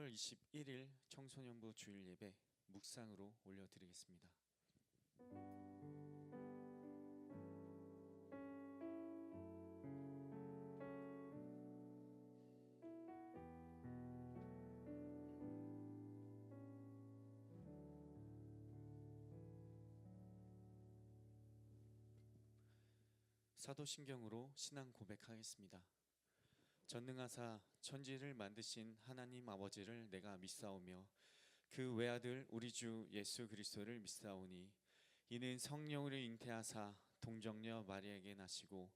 3월 21일 청소년부 주일 예배 묵상으로 올려드리겠습니다. 사도신경으로 신앙 고백하겠습니다. 전능하사 천지를 만드신 하나님 아버지를 내가 믿사오며 그 외아들 우리 주 예수 그리스도를 믿사오니 이는 성령으로 잉태하사 동정녀 마리아에게 나시고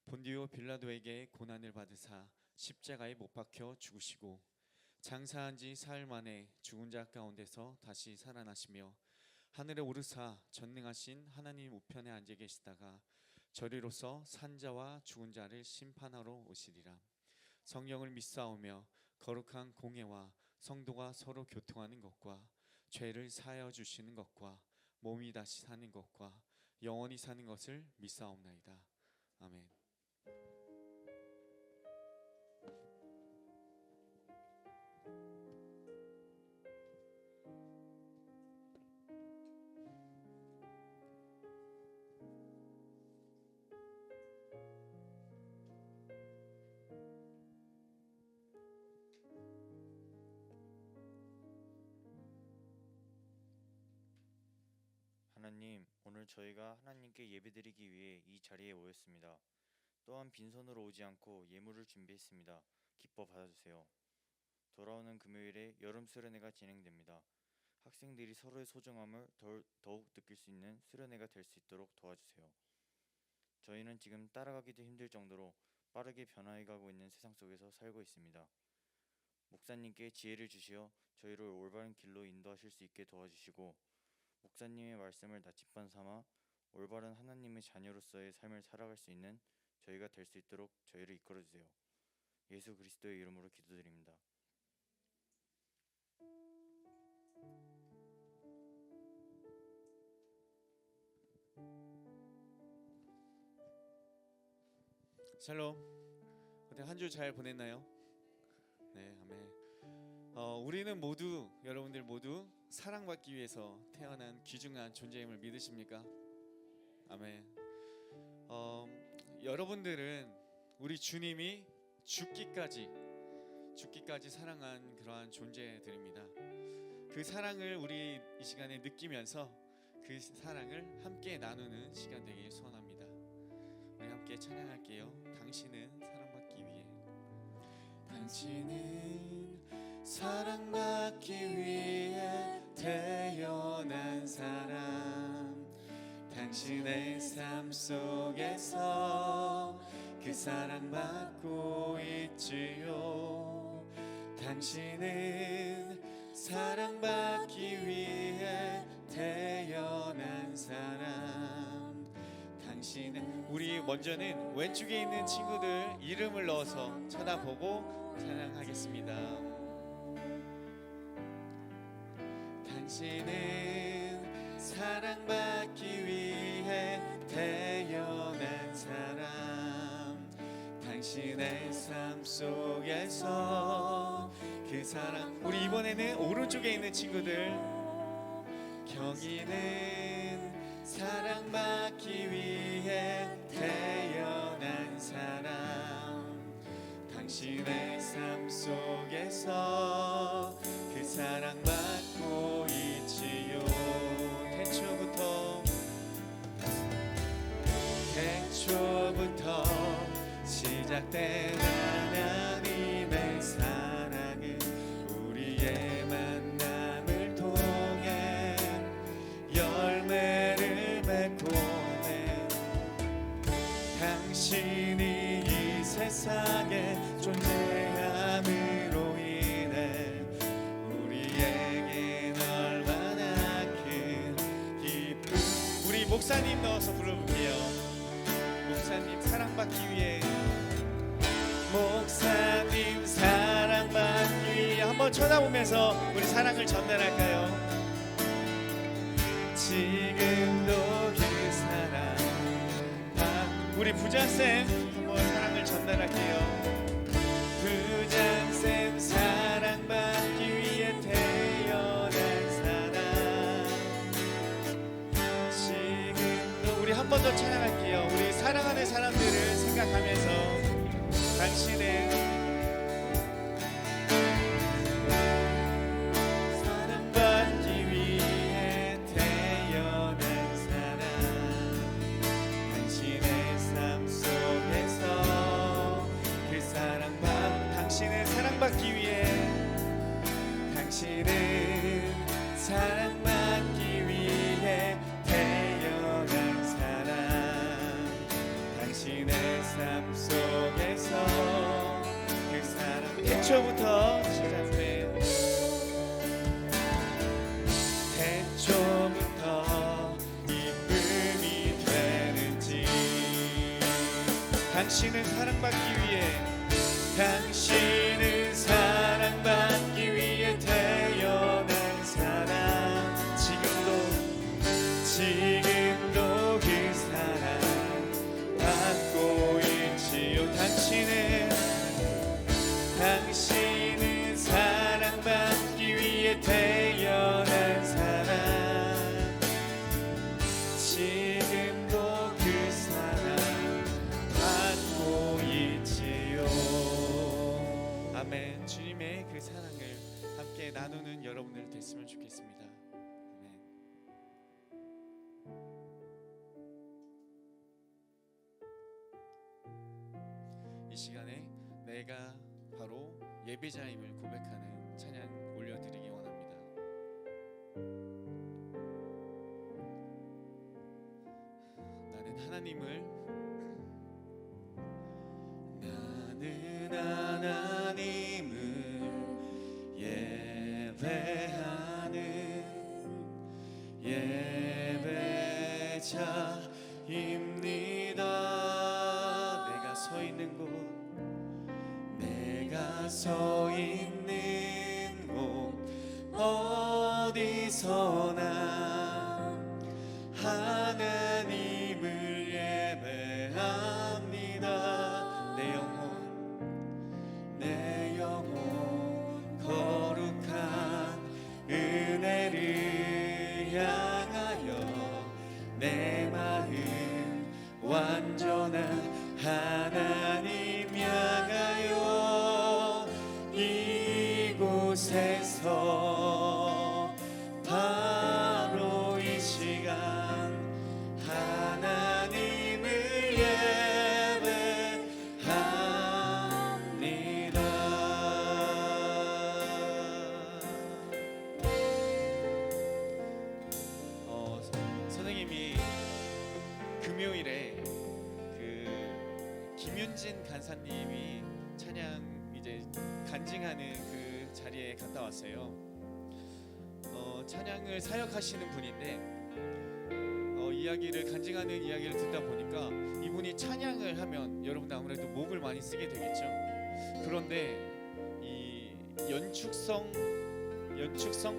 본디오 빌라도에게 고난을 받으사 십자가에 못 박혀 죽으시고 장사한 지 사흘 만에 죽은 자 가운데서 다시 살아나시며 하늘에 오르사 전능하신 하나님 우편에 앉아 계시다가 저리로서 산자와 죽은 자를 심판하러 오시리라. 성령을 믿사오며 거룩한 공예와 성도가 서로 교통하는 것과 죄를 사하여 주시는 것과 몸이 다시 사는 것과 영원히 사는 것을 믿사옵나이다. 아멘. 하나님, 오늘 저희가 하나님께 예배드리기 위해 이 자리에 모였습니다. 또한 빈손으로 오지 않고 예물을 준비했습니다. 기뻐 받아주세요. 돌아오는 금요일에 여름 수련회가 진행됩니다. 학생들이 서로의 소중함을 더욱 느낄 수 있는 수련회가 될 수 있도록 도와주세요. 저희는 지금 따라가기도 힘들 정도로 빠르게 변화해가고 있는 세상 속에서 살고 있습니다. 목사님께 지혜를 주시어 저희를 올바른 길로 인도하실 수 있게 도와주시고 목사님의 말씀을 나침반 삼아 올바른 하나님의 자녀로서의 삶을 살아갈 수 있는 저희가 될 수 있도록 저희를 이끌어주세요. 예수 그리스도의 이름으로 기도드립니다. 샬롬. 어때 한 주 잘 보냈나요? 네, 아멘. 우리는 모두 여러분들 모두 사랑받기 위해서 태어난 귀중한 존재임을 믿으십니까? 아멘. 여러분들은 우리 주님이 죽기까지 사랑한 그러한 존재들입니다. 그 사랑을 우리 이 시간에 느끼면서 그 사랑을 함께 나누는 시간 되길 소원합니다. 우리 함께 찬양할게요. 당신은 사랑받기 위해. 당신은 사랑받기 위해 태어난 사람. 당신의 삶 속에서 그 사랑받고 있지요. 당신은 사랑받기 위해 태어난 사람. 당신은 우리 먼저는 왼쪽에 있는 친구들 이름을 넣어서 쳐다보고 찬양하겠습니다. 당신은 사랑받기 위해 태어난 사람. 당신의 삶 속에서 그 사랑. 우리 이번에는 오른쪽에 있는 친구들. 경희는 사랑받기 위해 태어난 사람. 당신의 삶 속에서 그 사랑받고 있지요. 태초부터 시작된 하나님의 사랑은 우리의 만남을 통해 열매를 맺고 내 당신이 이 세상에 존재함으로 인해 우리에겐 얼마나 큰 기쁨. 우리 목사님 넣어서 불러볼게요. 목사님 사랑받기 위해. 목사님 사랑받기 위해. 한번 쳐다보면서 우리 사랑을 전달할까요? 지금도 그 사랑. 우리 부자쌤 한번 사랑을 전달할게요. 부자쌤 사랑받기 위해 더 찬양할게요. 우리 사랑하는 사람들을 생각하면서 당신의 사랑받기 위해 태어난 사람, 당신의 삶 속에서 그 당신의 사랑받기 위해, 당신은 사랑받기 위해 태어난 사람, 당신의 삶 속에서 그 사랑. 태초부터 시작해. 태초부터 이쁨이 되는지, 당신은 사랑받기 위해, 당신은 사랑받기 위해 태어난 사람, 지금도 그 사랑 받고 있지요. 당신은 사랑받기 위해 태어난 사람, 지금도 그 사랑 받고 있지요. 아멘. 주님의 그 사랑을 함께 나누는 여러분들 됐으면 좋겠습니다. 아멘. 이 시간에 내가 바로 예배자임을 고백하는 찬양 올려드리기 원합니다. 나는 하나님을 예배하는 예배자입니다. 내가 서 있는 곳 어디서나 하나님을 예배합니다. 내 영혼 거룩한 은혜를 향하여, 내 마음 완전한 하나님 향하여, 이곳에서 바로 이 시간 하나님을 예배합니다. 선생님이 금요일에 그 김윤진 간사님이 찬양 이제 간증하는 그 자리에 갔다 왔어요. 찬양을 사역하시는 분인데 이야기를 간증하는 이야기를 듣다 보니까 이분이 찬양을 하면 여러분들 아무래도 목을 많이 쓰게 되겠죠. 그런데 이 연축성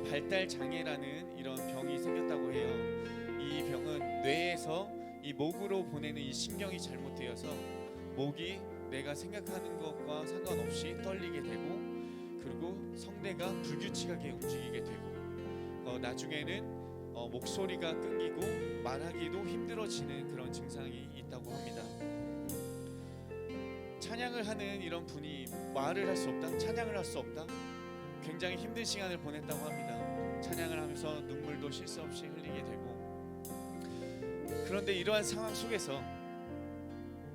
발달 장애라는 이런 병이 생겼다고 해요. 이 병은 뇌에서 이 목으로 보내는 이 신경이 잘못되어서 목이 내가 생각하는 것과 상관없이 떨리게 되고, 그리고 성대가 불규칙하게 움직이게 되고, 나중에는 목소리가 끊기고 말하기도 힘들어지는 그런 증상이 있다고 합니다. 찬양을 하는 이런 분이 말을 할 수 없다, 찬양을 할 수 없다, 굉장히 힘든 시간을 보냈다고 합니다. 찬양을 하면서 눈물도 쉴 새 없이 흘리게 되고. 그런데 이러한 상황 속에서,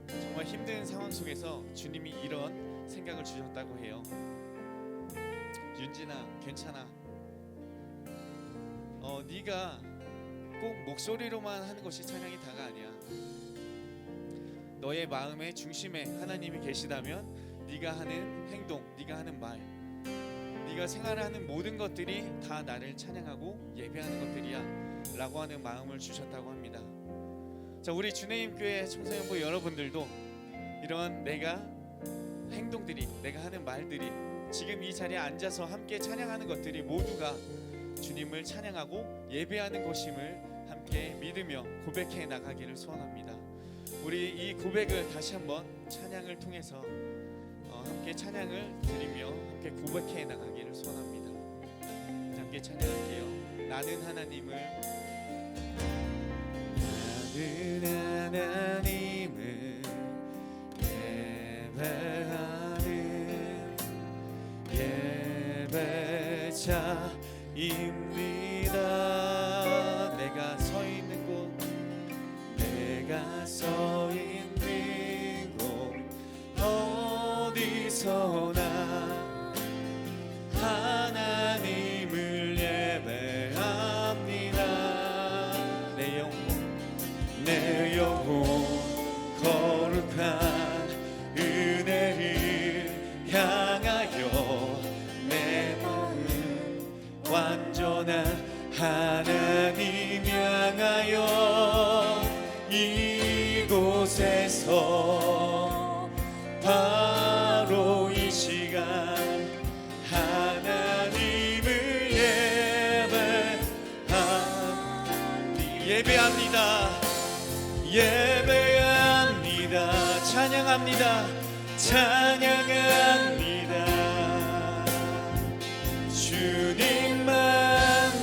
정말 힘든 상황 속에서 주님이 이런 생각을 주셨다고 해요. 윤진아, 괜찮아. 네가 꼭 목소리로만 하는 것이 찬양이 다가 아니야. 너의 마음의 중심에 하나님이 계시다면 네가 하는 행동, 네가 하는 말, 네가 생활하는 모든 것들이 다 나를 찬양하고 예배하는 것들이야 라고 하는 마음을 주셨다고 합니다. 자, 우리 주내임교회 청소년부 여러분들도 이런 내가 행동들이, 내가 하는 말들이, 지금 이 자리에 앉아서 함께 찬양하는 것들이 모두가 주님을 찬양하고 예배하는 것임을 함께 믿으며 고백해 나가기를 소원합니다. 우리 이 고백을 다시 한번 찬양을 통해서 함께 찬양을 드리며 함께 고백해 나가기를 소원합니다. 함께 찬양할게요. 나는 하나님을 하나님을 예배하는 예배자입니다. 내가 서 있는 곳, 내가 서 있는 곳 어디서나 하나님을 예배합니다. 내 영혼 거룩한 은혜를 향하여 내 마음 완전한 하나님 향하여 이곳에서 바로 이 시간 하나님을 예배합니다. 예배합니다. 찬양합니다. 찬양합니다. 주님만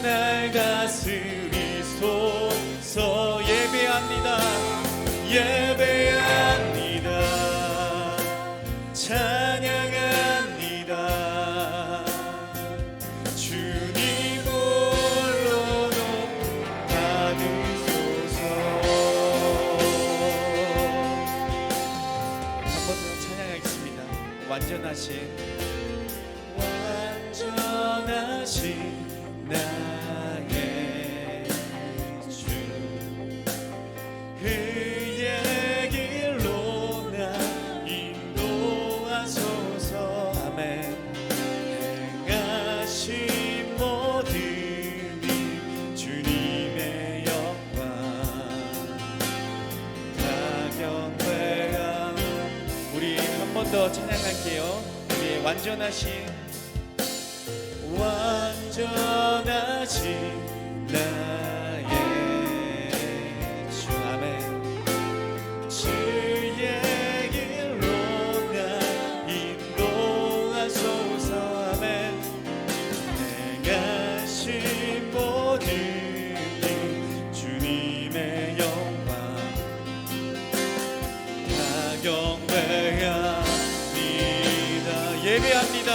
날 다스리소서. 예배합니다. 예배합니다. 찬양합니다. 주님 홀로 받으소서. 한 번 더 찬양하겠습니다. 완전하신 나의 주, 그의 길로 나 인도하소서. 아멘. 행하신 모든 일 주님의 영광 다 경배함. 우리 한 번 더 찬양할게요. 우리 완전하신 나의 주. 아멘. 주의 길로 나 인도하소서. 아멘. 행하신 모든 일 주님의 영광 다 경배합니다. 예배합니다.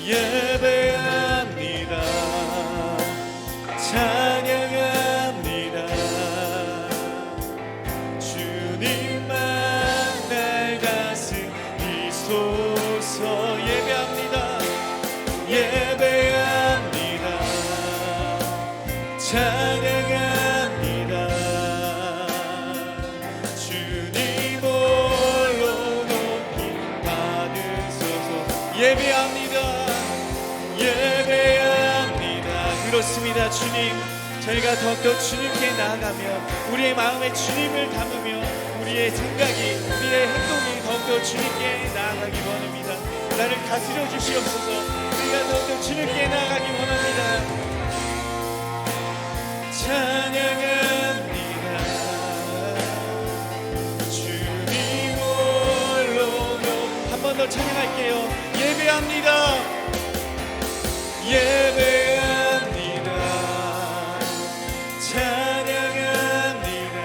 예배합니다. 찬양합니다. 주님만 날 다스리소서. 예배합니다. 예배합니다. 찬양합니다. 주님 홀로 높임 받으소서. 예배합니다. 예배합니다. 그렇습니다. 주님, 저희가 더욱더 주님께 나아가며 우리의 마음에 주님을 담으며 우리의 생각이, 우리의 행동이 더욱더 주님께 나아가기 원합니다. 나를 다스려 주시옵소서. 우리가 더욱더 주님께 나아가기 원합니다. 찬양합니다. 주님 홀로 한 번 더 찬양할게요. 예배합니다. 예배합니다. 찬양합니다.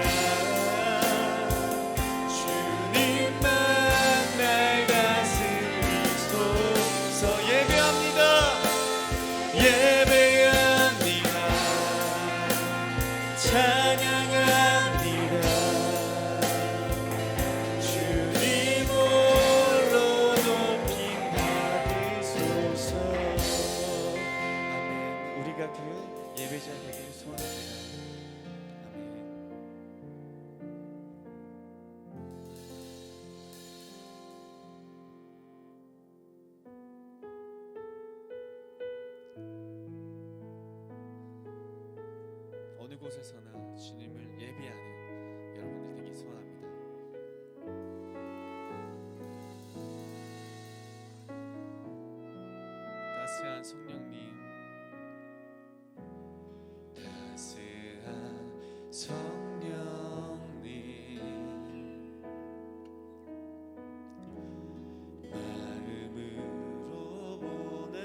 주님만 날 다스리소서. 예배합니다. 예배합니다. 찬양합니다. 주님 홀로 높임 받으소서. 우리가 그 예배자 되기를 소원합니다. 아멘. 어느 곳에서나 주님을 예배하는 여러분들 되기 소원합니다. 따스한 성령님, 따스한 성령님, 마음으로 보는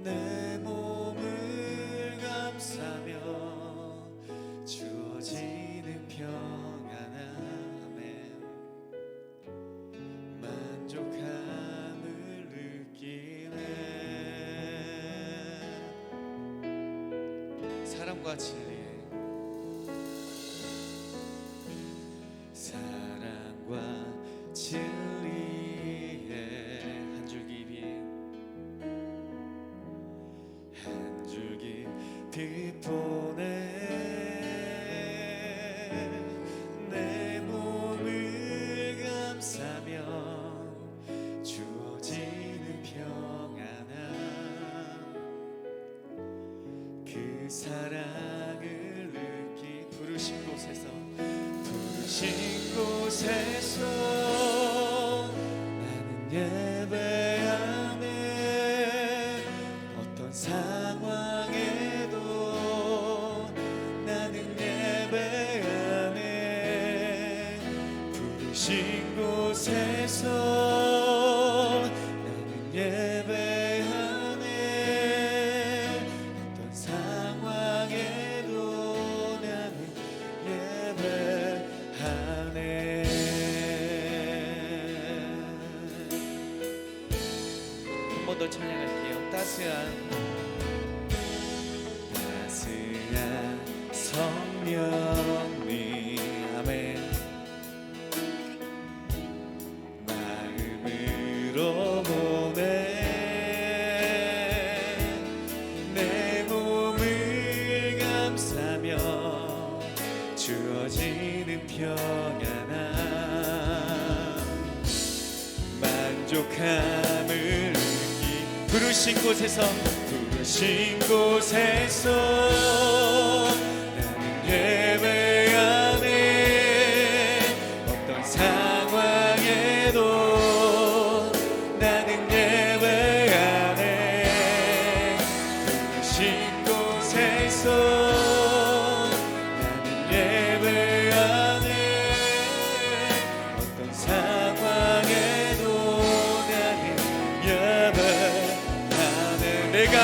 내 몸을 감싸며 사랑과 진리에 사랑과 진리에 한 줄기 빛 한 줄기 빛보내 내 몸을 감싸며 주어지는 평안함 그 사랑을 느끼 부르신 곳에서 나는 예배하네 어떤 상황에도 나는 예배하네 부르신 곳에서 나는 예배하네 어떤 상황에도 나는 예배하네 한 번 더 찬양할게요. 따스한 성령님 아멘 마음으로 보내 내 몸을 감싸며 주어지는 평안함 만족함을 느끼 부르신 곳에서 나는 예배하네 어떤 상황에도 나는 예배하네 부르신 곳에서 나는 예배하네 어떤 상황에도 나는 예배하네 내가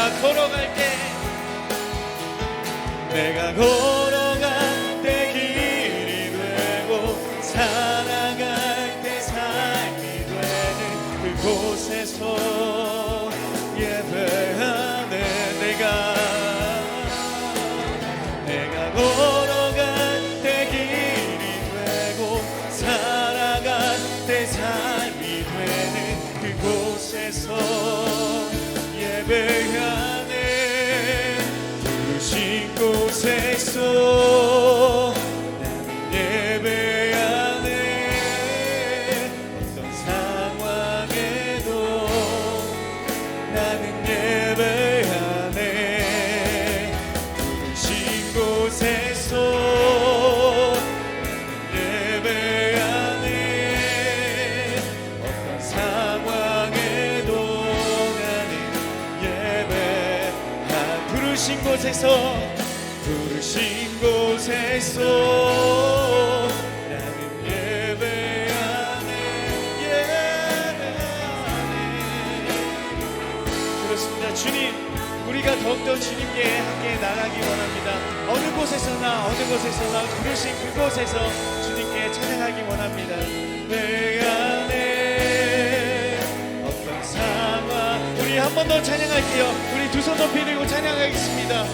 걸어갈 때 길이 되고 살아갈 때 삶이 되는 그곳에서 예배하네 내가 걸어갈 때 길이 되고 살아갈 때 삶이 되는 그곳에서 예배하네 부르신 곳에서 나는 예배하네 어떤 상황에도 나는 예배하네 부르신 곳에서 나는 예배하네 어떤 상황에도 나는 예배하네 부르신 곳에서 나는 예배하네 그렇습니다. 주님 우리가 더욱더 주님께 함께 나가기 원합니다. 어느 곳에서나 부르신 그곳에서 주님께 찬양하기 원합니다. 내 안에 어떤 상황 우리 한 번 더 찬양할게요. 우리 두 손 높이 들고 찬양하겠습니다.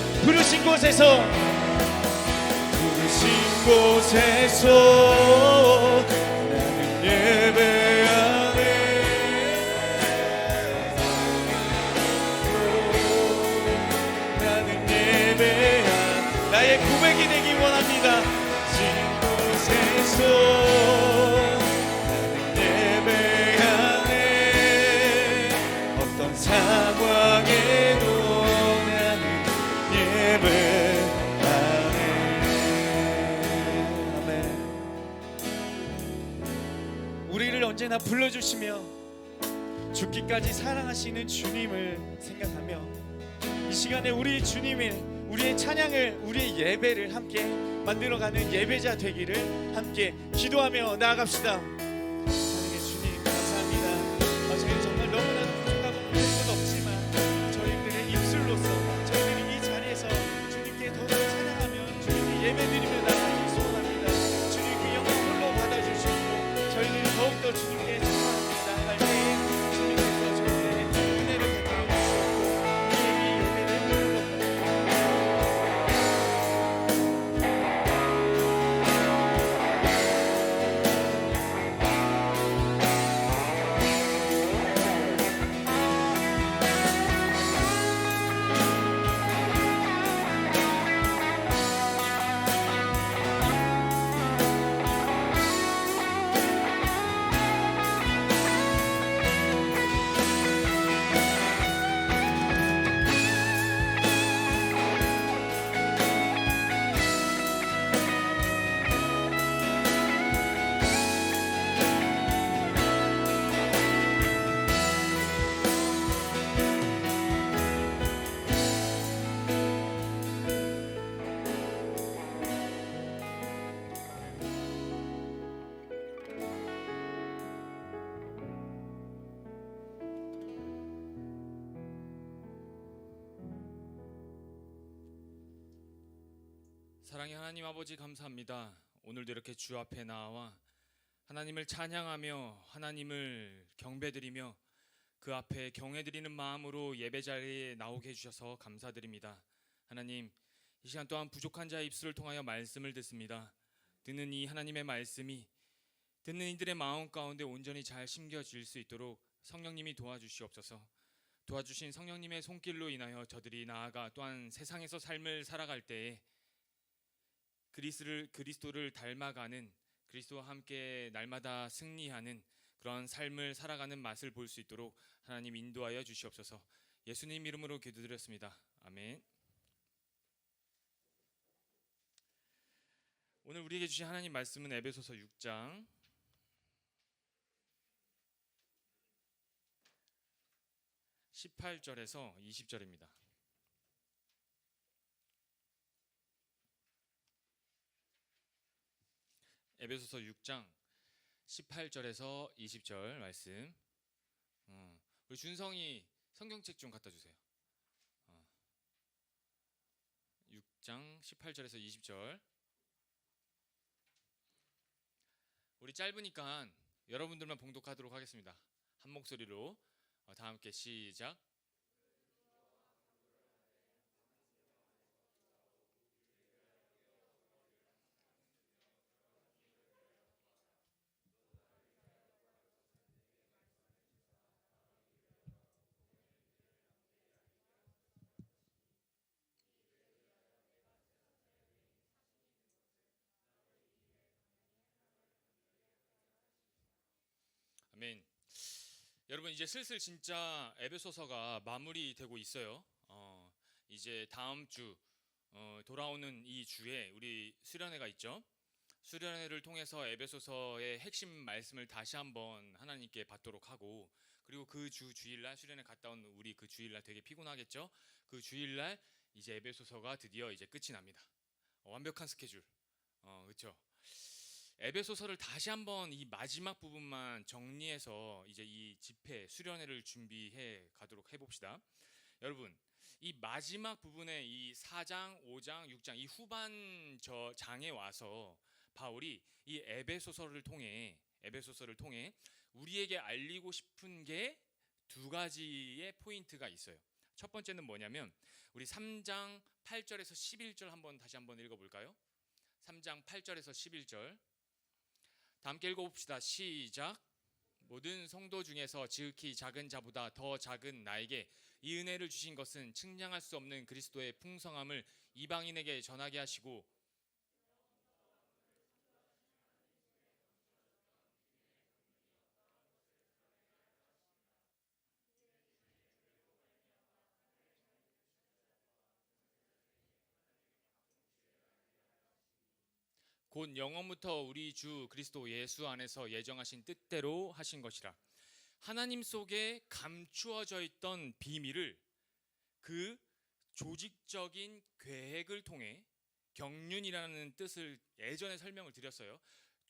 부르신 곳에서 나는 예배하네 나는 예배하네 나의 고백이 되기 원합니다. 부르신 곳에서 나는 예배하네 어떤 상황에도 나는 예배하네 아멘 우리를 언제나 불러주시며 죽기까지 사랑하시는 주님을 생각하며 이 시간에 우리 주님을 우리의 찬양을 우리의 예배를 함께 만들어가는 예배자 되기를 함께 기도하며 나아갑시다. 사랑의 주님 감사합니다. 저희는 정말 너무나도 부족하고 별 것 없지만 저희들의 입술로서 저희들이 이 자리에서 주님께 더욱 찬양하며 주님께 예배드리며 나아가기 소원합니다. 주님 그 영광 홀로 받아주시고 저희들이 더욱더 주님께 찬양하며 나아갈 때 주님께서 저희들의 은혜를 베풀어 주시고 우리의 이 예배를 사랑의 하나님 아버지 감사합니다. 오늘도 이렇게 주 앞에 나와 하나님을 찬양하며 하나님을 경배드리며 그 앞에 경외드리는 마음으로 예배 자리에 나오게 해주셔서 감사드립니다. 하나님, 이 시간 또한 부족한 자의 입술을 통하여 말씀을 듣습니다. 듣는 이 하나님의 말씀이 듣는 이들의 마음 가운데 온전히 잘 심겨질 수 있도록 성령님이 도와주시옵소서. 도와주신 성령님의 손길로 인하여 저들이 나아가 또한 세상에서 삶을 살아갈 때에 그리스도를 닮아가는, 그리스도와 함께 날마다 승리하는 그런 삶을 살아가는 맛을 볼 수 있도록 하나님 인도하여 주시옵소서. 예수님 이름으로 기도드렸습니다. 아멘. 오늘 우리에게 주신 하나님 말씀은 에베소서 6장 18절에서 20절입니다. 에베소서 6장 18절에서 20절 말씀. 우리 준성이 성경책 좀 갖다 주세요. 6장 18절에서 20절. 우리 짧으니까 여러분들만 봉독하도록 하겠습니다. 한 목소리로 다 함께 시작. 아멘. 여러분, 이제 슬슬 진짜 에베소서가 마무리되고 있어요. 이제 다음 주 돌아오는 이 주에 우리 수련회가 있죠. 수련회를 통해서 에베소서의 핵심 말씀을 다시 한번 하나님께 받도록 하고, 그리고 그 주일날 수련회 갔다 온 우리 그 주일날 되게 피곤하겠죠. 그 주일날 이제 에베소서가 드디어 이제 끝이 납니다. 완벽한 스케줄. 그렇죠. 에베소서를 다시 한번 이 마지막 부분만 정리해서 이제 이 집회 수련회를 준비해 가도록 해봅시다. 여러분, 이 마지막 부분에 이 4장, 5장, 6장 이 후반 저 장에 와서 바울이 이 에베소서를 통해 우리에게 알리고 싶은 게 두 가지의 포인트가 있어요. 첫 번째는 뭐냐면 우리 3장 8절에서 11절 다시 한번 읽어볼까요? 3장 8절에서 11절 다 함께 읽어봅시다. 시작. 모든 성도 중에서 지극히 작은 자보다 더 작은 나에게 이 은혜를 주신 것은 측량할 수 없는 그리스도의 풍성함을 이방인에게 전하게 하시고 곧 영원부터 우리 주 그리스도 예수 안에서 예정하신 뜻대로 하신 것이라. 하나님 속에 감추어져 있던 비밀을 그 조직적인 계획을 통해, 경륜이라는 뜻을 예전에 설명을 드렸어요.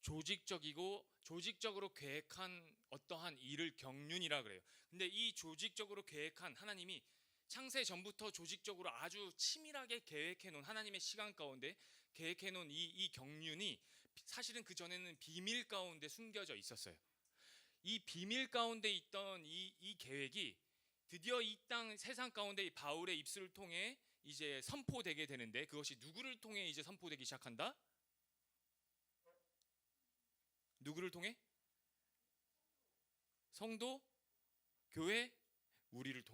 조직적으로 계획한 어떠한 일을 경륜이라 그래요. 근데 이 조직적으로 계획한 하나님이 창세 전부터 조직적으로 아주 치밀하게 계획해 놓은 하나님의 시간 가운데 계획해 놓은 이 경륜이 사실은 그 전에는 비밀 가운데 숨겨져 있었어요. 이 비밀 가운데 있던 이 계획이 드디어 이 땅 세상 가운데 이 바울의 입술을 통해 이제 선포되게 되는데, 그것이 누구를 통해 이제 선포되기 시작한다? 누구를 통해? 성도, 교회, 우리를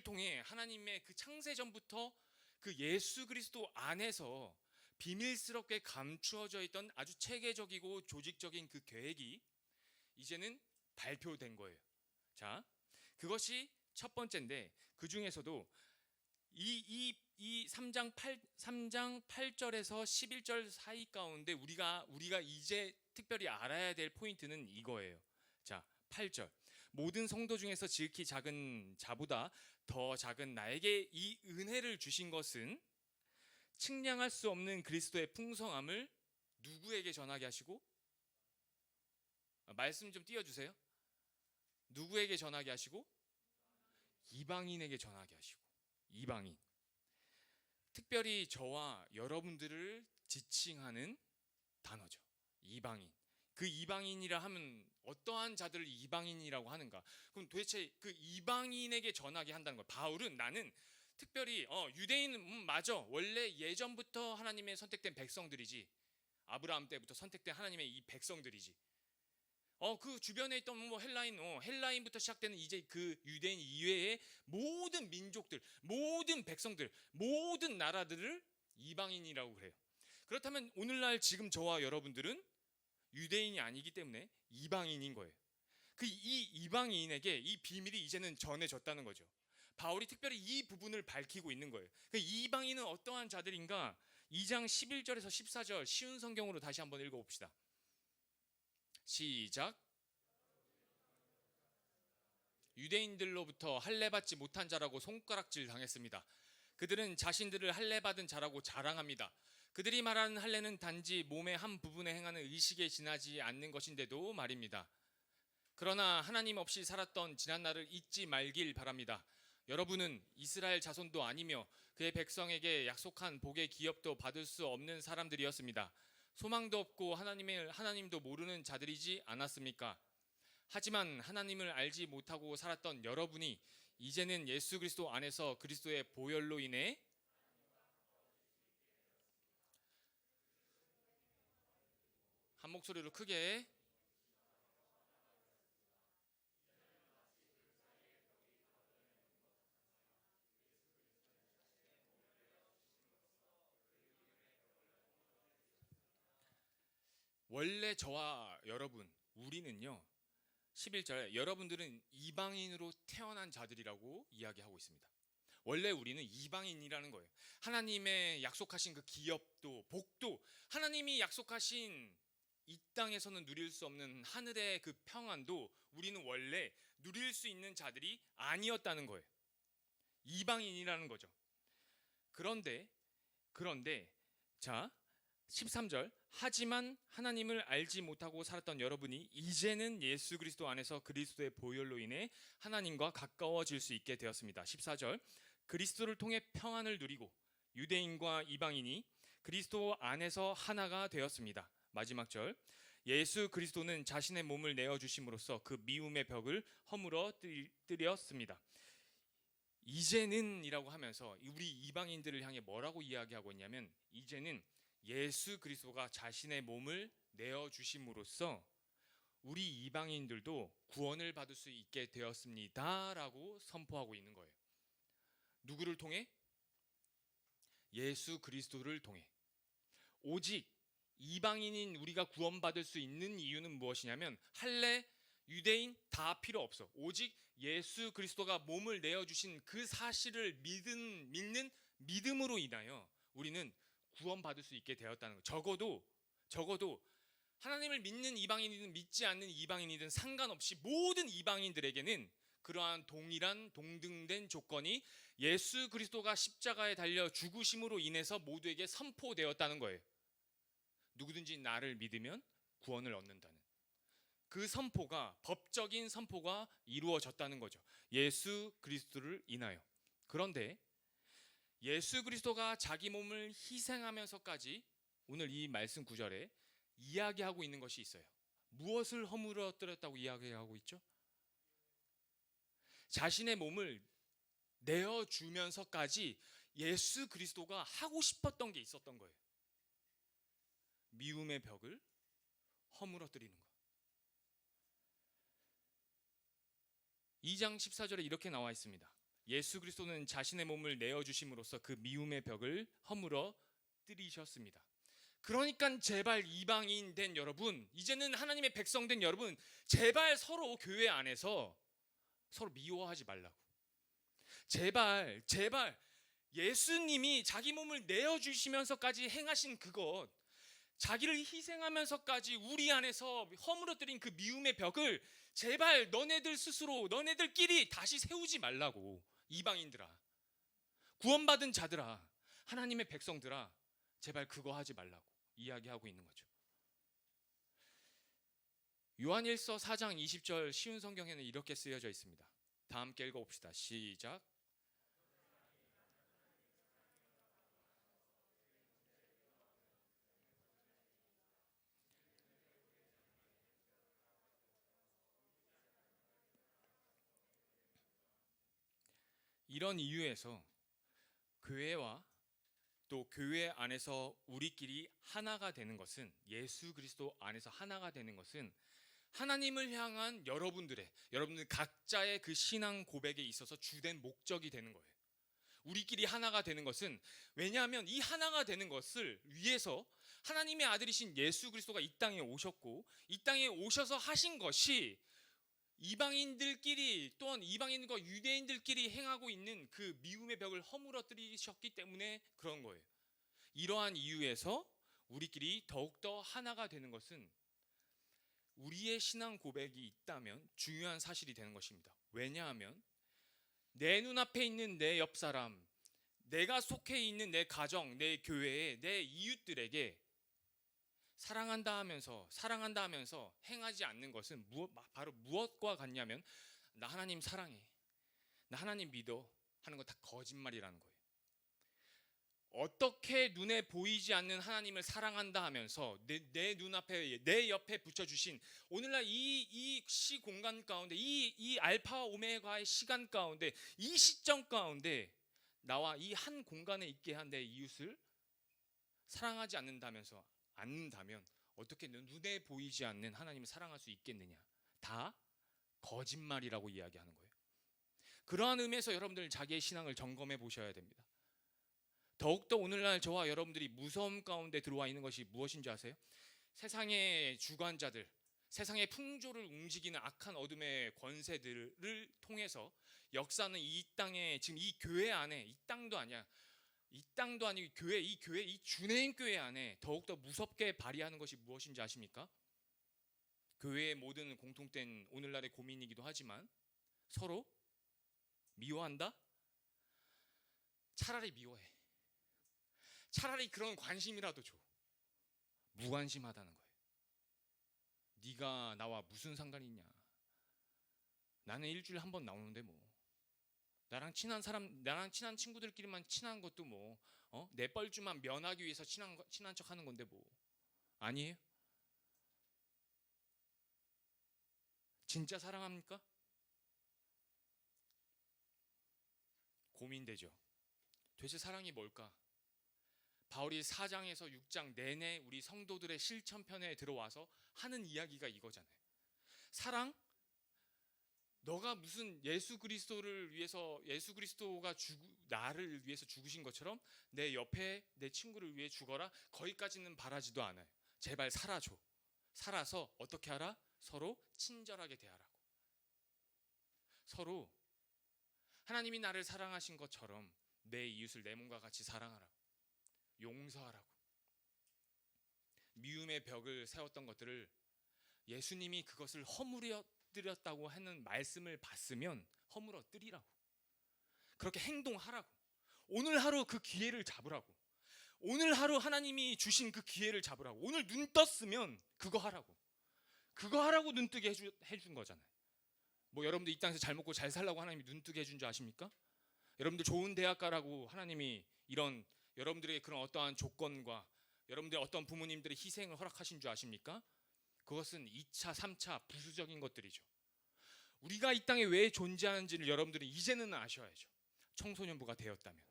통해 하나님의 그 창세 전부터 그 예수 그리스도 안에서 비밀스럽게 감추어져 있던 아주 체계적이고 조직적인 그 계획이 이제는 발표된 거예요. 자, 그것이 첫 번째인데, 그 중에서도 이 3장 8절에서 11절 사이 가운데 우리가 이제 특별히 알아야 될 포인트는 이거예요. 자, 8절. 모든 성도 중에서 지극히 작은 자보다 더 작은 나에게 이 은혜를 주신 것은 측량할 수 없는 그리스도의 풍성함을 누구에게 전하게 하시고, 말씀 좀 띄워주세요. 누구에게 전하게 하시고? 이방인에게 전하게 하시고. 이방인. 특별히 저와 여러분들을 지칭하는 단어죠. 이방인. 그 이방인이라 하면 어떠한 자들을 이방인이라고 하는가? 그럼 도대체 그 이방인에게 전하게 한다는 거예요. 바울은 나는 특별히 유대인은 맞아. 원래 예전부터 하나님의 선택된 백성들이지. 아브라함 때부터 선택된 하나님의 이 백성들이지. 그 주변에 있던 뭐 헬라인부터 시작되는 이제 그 유대인 이외의 모든 민족들, 모든 백성들, 모든 나라들을 이방인이라고 그래요. 그렇다면 오늘날 지금 저와 여러분들은 유대인이 아니기 때문에 이방인인 거예요. 그 이 이방인에게 이 비밀이 이제는 전해졌다는 거죠. 바울이 특별히 이 부분을 밝히고 있는 거예요. 그 이방인은 어떠한 자들인가? 2장 11절에서 14절 쉬운 성경으로 다시 한번 읽어봅시다. 시작. 유대인들로부터 할례받지 못한 자라고 손가락질 당했습니다. 그들은 자신들을 할례받은 자라고 자랑합니다. 그들이 말하는 할례는 단지 몸의 한 부분에 행하는 의식에 지나지 않는 것인데도 말입니다. 그러나 하나님 없이 살았던 지난날을 잊지 말길 바랍니다. 여러분은 이스라엘 자손도 아니며 그의 백성에게 약속한 복의 기업도 받을 수 없는 사람들이었습니다. 소망도 없고 하나님도 모르는 자들이지 않았습니까? 하지만 하나님을 알지 못하고 살았던 여러분이 이제는 예수 그리스도 안에서 그리스도의 보혈로 인해 한 목소리로 크게 원래 저와 여러분 우리는요 11절에 여러분들은 이방인으로 태어난 자들이라고 이야기하고 있습니다. 원래 우리는 이방인이라는 거예요. 하나님의 약속하신 그 기업도 복도 하나님이 약속하신 이 땅에서는 누릴 수 없는 하늘의 그 평안도 우리는 원래 누릴 수 있는 자들이 아니었다는 거예요. 이방인이라는 거죠. 그런데 자 13절 하지만 하나님을 알지 못하고 살았던 여러분이 이제는 예수 그리스도 안에서 그리스도의 보혈로 인해 하나님과 가까워질 수 있게 되었습니다. 14절 그리스도를 통해 평안을 누리고 유대인과 이방인이 그리스도 안에서 하나가 되었습니다. 마지막 절 예수 그리스도는 자신의 몸을 내어주심으로써 그 미움의 벽을 허물어뜨렸습니다. 이제는 이라고 하면서 우리 이방인들을 향해 뭐라고 이야기하고 있냐면 이제는 예수 그리스도가 자신의 몸을 내어주심으로써 우리 이방인들도 구원을 받을 수 있게 되었습니다 라고 선포하고 있는 거예요. 누구를 통해? 예수 그리스도를 통해. 오직 이방인인 우리가 구원받을 수 있는 이유는 무엇이냐면 할례, 유대인 다 필요 없어. 오직 예수 그리스도가 몸을 내어주신 그 사실을 믿는 믿음으로 인하여 우리는 구원받을 수 있게 되었다는 것. 적어도 하나님을 믿는 이방인이든 믿지 않는 이방인이든 상관없이 모든 이방인들에게는 그러한 동등된 조건이 예수 그리스도가 십자가에 달려 죽으심으로 인해서 모두에게 선포되었다는 거예요. 누구든지 나를 믿으면 구원을 얻는다는 그 선포가 법적인 선포가 이루어졌다는 거죠. 예수 그리스도를 인하여. 그런데 예수 그리스도가 자기 몸을 희생하면서까지 오늘 이 말씀 구절에 이야기하고 있는 것이 있어요. 무엇을 허물어뜨렸다고 이야기하고 있죠? 자신의 몸을 내어주면서까지 예수 그리스도가 하고 싶었던 게 있었던 거예요. 미움의 벽을 허물어뜨리는 거. 2장 14절에 이렇게 나와 있습니다. 예수 그리스도는 자신의 몸을 내어주심으로써 그 미움의 벽을 허물어뜨리셨습니다. 그러니까 제발 이방인 된 여러분, 이제는 하나님의 백성 된 여러분, 제발 서로 교회 안에서 서로 미워하지 말라고. 제발 예수님이 자기 몸을 내어주시면서까지 행하신 그것, 자기를 희생하면서까지 우리 안에서 허물어뜨린 그 미움의 벽을 제발 너네들 스스로 너네들끼리 다시 세우지 말라고. 이방인들아, 구원받은 자들아, 하나님의 백성들아, 제발 그거 하지 말라고 이야기하고 있는 거죠. 요한일서 4장 20절 쉬운 성경에는 이렇게 쓰여져 있습니다. 다 함께 읽어봅시다. 시작. 이런 이유에서 교회와 또 교회 안에서 우리끼리 하나가 되는 것은, 예수 그리스도 안에서 하나가 되는 것은 하나님을 향한 여러분들 각자의 그 신앙 고백에 있어서 주된 목적이 되는 거예요. 우리끼리 하나가 되는 것은, 왜냐하면 이 하나가 되는 것을 위해서 하나님의 아들이신 예수 그리스도가 이 땅에 오셨고, 이 땅에 오셔서 하신 것이 이방인들끼리, 또한 이방인과 유대인들끼리 행하고 있는 그 미움의 벽을 허물어뜨리셨기 때문에 그런 거예요. 이러한 이유에서 우리끼리 더욱더 하나가 되는 것은 우리의 신앙 고백이 있다면 중요한 사실이 되는 것입니다. 왜냐하면 내 눈앞에 있는 내 옆 사람, 내가 속해 있는 내 가정, 내 교회에, 내 이웃들에게 사랑한다 하면서 행하지 않는 것은 바로 무엇과 같냐면, 나 하나님 사랑해, 나 하나님 믿어 하는 거 다 거짓말이라는 거예요. 어떻게 눈에 보이지 않는 하나님을 사랑한다 하면서 내 눈앞에, 내 옆에 붙여주신 오늘날 이 시공간 가운데, 이 알파와 오메가의 시간 가운데, 이 시점 가운데 나와 이 한 공간에 있게 한 내 이웃을 사랑하지 않는다면 어떻게 눈에 보이지 않는 하나님을 사랑할 수 있겠느냐? 다 거짓말이라고 이야기하는 거예요. 그러한 의미에서 여러분들 자기의 신앙을 점검해 보셔야 됩니다. 더욱더 오늘날 저와 여러분들이 무서움 가운데 들어와 있는 것이 무엇인지 아세요? 세상의 주관자들, 세상의 풍조를 움직이는 악한 어둠의 권세들을 통해서 역사는 이 땅에, 지금 이 교회 안에, 이 땅도 아니고 교회, 이 주내인 교회 안에 더욱더 무섭게 발휘하는 것이 무엇인지 아십니까? 교회의 모든 공통된 오늘날의 고민이기도 하지만, 서로 미워한다? 차라리 미워해. 차라리 그런 관심이라도 줘. 무관심하다는 거예요. 네가 나와 무슨 상관이 있냐? 나는 일주일에 한 번 나오는데 뭐. 나랑 친한 친구들끼리만 친한 것도 뭐, 내 뻘쭘한 면하기 위해서 친한 척 하는 건데 뭐. 아니에요? 진짜 사랑합니까? 고민되죠. 도대체 사랑이 뭘까? 바울이 4장에서 6장 내내 우리 성도들의 실천편에 들어와서 하는 이야기가 이거잖아요. 사랑? 너가 무슨 예수 그리스도를 위해서, 예수 그리스도가 나를 위해서 죽으신 것처럼 내 옆에 내 친구를 위해 죽어라? 거기까지는 바라지도 않아요. 제발 살아줘. 살아서 어떻게 하라? 서로 친절하게 대하라고. 서로 하나님이 나를 사랑하신 것처럼 내 이웃을 내 몸과 같이 사랑하라고. 용서하라고. 미움의 벽을 세웠던 것들을 예수님이 그것을 허물어뜨렸다고 하는 말씀을 봤으면 허물어뜨리라고. 그렇게 행동하라고. 오늘 하루 그 기회를 잡으라고. 오늘 하루 하나님이 주신 그 기회를 잡으라고. 오늘 눈 떴으면 그거 하라고. 그거 하라고 눈 뜨게 해준 거잖아요. 뭐 여러분들 이 땅에서 잘 먹고 잘 살라고 하나님이 눈 뜨게 해준 줄 아십니까? 여러분들 좋은 대학 가라고 하나님이 이런 여러분들의 그런 어떠한 조건과 여러분들의 어떤 부모님들의 희생을 허락하신 줄 아십니까? 그것은 2차, 3차 부수적인 것들이죠. 우리가 이 땅에 왜 존재하는지를 여러분들이 이제는 아셔야죠. 청소년부가 되었다면.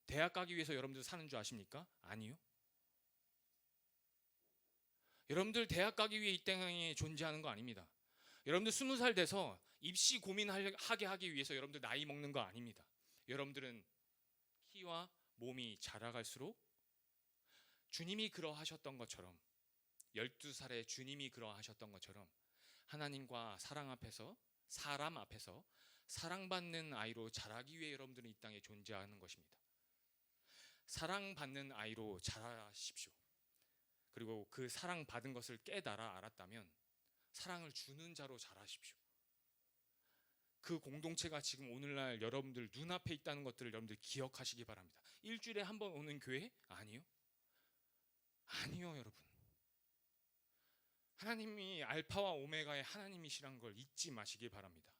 대학 가기 위해서 여러분들 사는 줄 아십니까? 아니요. 여러분들 대학 가기 위해 이 땅에 존재하는 거 아닙니다. 여러분들 20살 돼서 입시 고민하게 하기 위해서 여러분들 나이 먹는 거 아닙니다. 여러분들은 키와 몸이 자라갈수록 주님이 그러하셨던 것처럼, 12살에 주님이 그러하셨던 것처럼 하나님과 사람 앞에서 사랑받는 아이로 자라기 위해 여러분들은 이 땅에 존재하는 것입니다. 사랑받는 아이로 자라십시오. 그리고 그 사랑받은 것을 깨달아 알았다면 사랑을 주는 자로 자라십시오. 그 공동체가 지금 오늘날 여러분들 눈앞에 있다는 것들을 여러분들 기억하시기 바랍니다. 일주일에 한 번 오는 교회? 아니요. 아니요, 여러분. 하나님이 알파와 오메가의 하나님이시란 걸 잊지 마시기 바랍니다.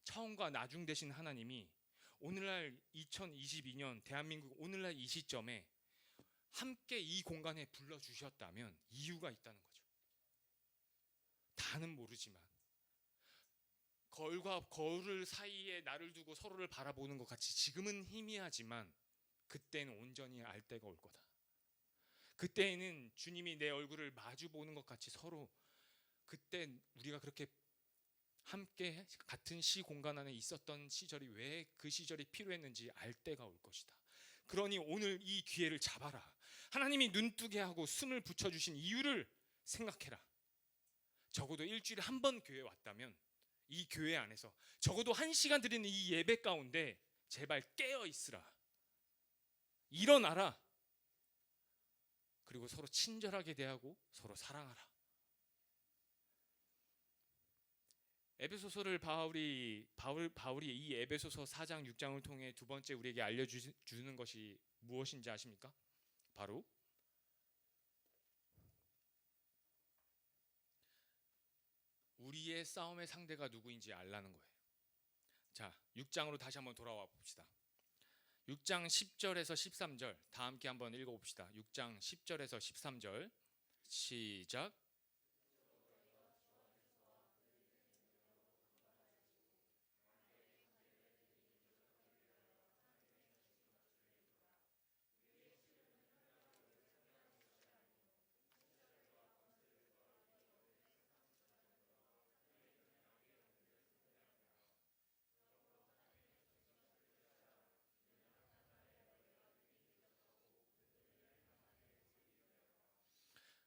처음과 나중 되신 하나님이 오늘날 2022년 대한민국 오늘날 이 시점에 함께 이 공간에 불러주셨다면 이유가 있다는 거죠. 다는 모르지만 거울과 거울 사이에 나를 두고 서로를 바라보는 것 같이 지금은 희미하지만 그때는 온전히 알 때가 올 거다. 그때에는 주님이 내 얼굴을 마주 보는 것 같이 서로, 그때 우리가 그렇게 함께 같은 시 공간 안에 있었던 시절이 왜 그 시절이 필요했는지 알 때가 올 것이다. 그러니 오늘 이 기회를 잡아라. 하나님이 눈뜨게 하고 숨을 붙여주신 이유를 생각해라. 적어도 일주일에 한 번 교회 왔다면 이 교회 안에서 적어도 1시간 드리는 이 예배 가운데 제발 깨어 있으라. 일어나라. 그리고 서로 친절하게 대하고 서로 사랑하라. 에베소서를 바울이 이 에베소서 4장 6장을 통해 두 번째 우리에게 알려주는 것이 무엇인지 아십니까? 바로 우리의 싸움의 상대가 누구인지 알라는 거예요. 자, 6장으로 다시 한번 돌아와 봅시다. 6장 10절에서 13절 다 함께 한번 읽어봅시다. 6장 10절에서 13절 시작.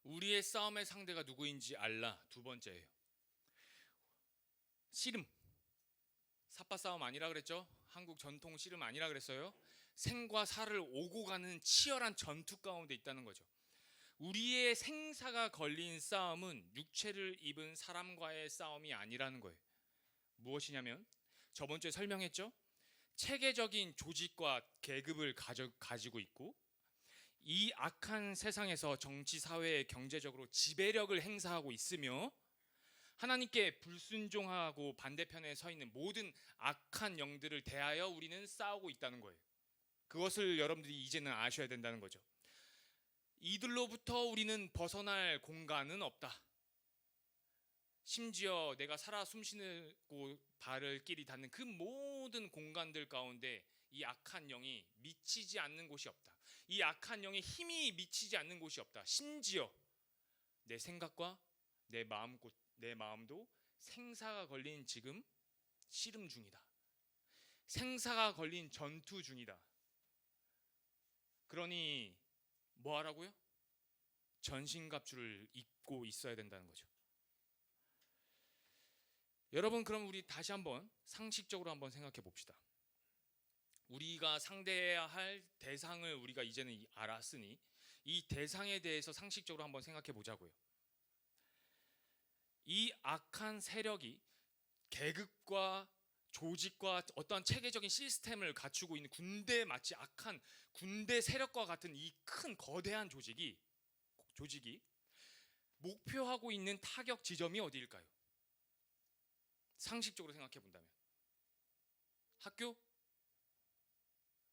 우리의 싸움의 상대가 누구인지 알라. 두 번째예요. 씨름. 삿바 싸움 아니라 그랬죠? 한국 전통 씨름 아니라 그랬어요? 생과 사를 오고 가는 치열한 전투 가운데 있다는 거죠. 우리의 생사가 걸린 싸움은 육체를 입은 사람과의 싸움이 아니라는 거예요. 무엇이냐면 저번 주에 설명했죠? 체계적인 조직과 계급을 가지고 있고 이 악한 세상에서 정치, 사회, 경제적으로 지배력을 행사하고 있으며 하나님께 불순종하고 반대편에 서 있는 모든 악한 영들을 대하여 우리는 싸우고 있다는 거예요. 그것을 여러분들이 이제는 아셔야 된다는 거죠. 이들로부터 우리는 벗어날 공간은 없다. 심지어 내가 살아 숨쉬고 발을 끼리 닿는 그 모든 공간들 가운데 이 악한 영이 미치지 않는 곳이 없다. 이 악한 영의 힘이 미치지 않는 곳이 없다. 심지어 내 생각과 내 마음도 생사가 걸린 지금 씨름 중이다. 생사가 걸린 전투 중이다. 그러니 뭐 하라고요? 전신갑주를 입고 있어야 된다는 거죠. 여러분, 그럼 우리 다시 한번 상식적으로 한번 생각해 봅시다. 우리가 상대해야 할 대상을 우리가 이제는 알았으니 이 대상에 대해서 상식적으로 한번 생각해 보자고요. 이 악한 세력이 계급과 조직과 어떠한 체계적인 시스템을 갖추고 있는 군대, 마치 악한 군대 세력과 같은 이 큰 거대한 조직이 목표하고 있는 타격 지점이 어디일까요? 상식적으로 생각해 본다면 학교?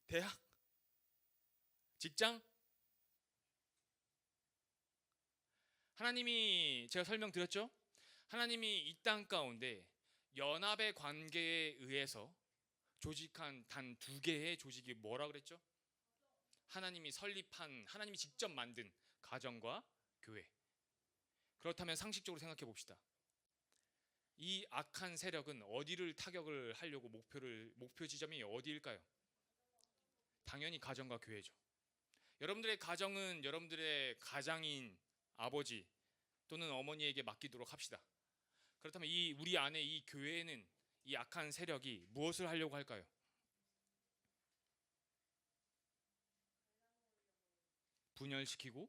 대학? 직장? 하나님이, 제가 설명드렸죠? 하나님이 이 땅 가운데 연합의 관계에 의해서 조직한 단 2개의 조직이 뭐라 그랬죠? 하나님이 설립한, 하나님이 직접 만든 가정과 교회. 그렇다면 상식적으로 생각해 봅시다. 이 악한 세력은 어디를 타격을 하려고 목표 지점이 어디일까요? 당연히 가정과 교회죠. 여러분들의 가정은 여러분들의 가장인 아버지 또는 어머니에게 맡기도록 합시다. 그렇다면 우리 안에 이 교회에는 이 악한 세력이 무엇을 하려고 할까요? 분열시키고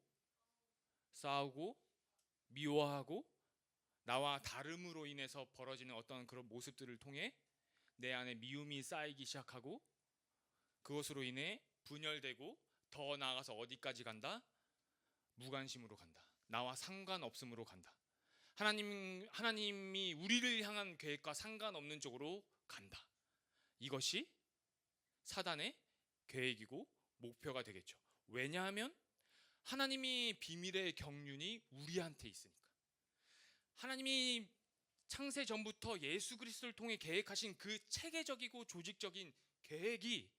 싸우고 미워하고 나와 다름으로 인해서 벌어지는 어떤 그런 모습들을 통해 내 안에 미움이 쌓이기 시작하고 그것으로 인해 분열되고 더 나아가서 어디까지 간다? 무관심으로 간다. 나와 상관없음으로 간다. 하나님이 우리를 향한 계획과 상관없는 쪽으로 간다. 이것이 사단의 계획이고 목표가 되겠죠. 왜냐하면 하나님이 비밀의 경륜이 우리한테 있으니까. 하나님이 창세 전부터 예수 그리스도를 통해 계획하신 그 체계적이고 조직적인 계획이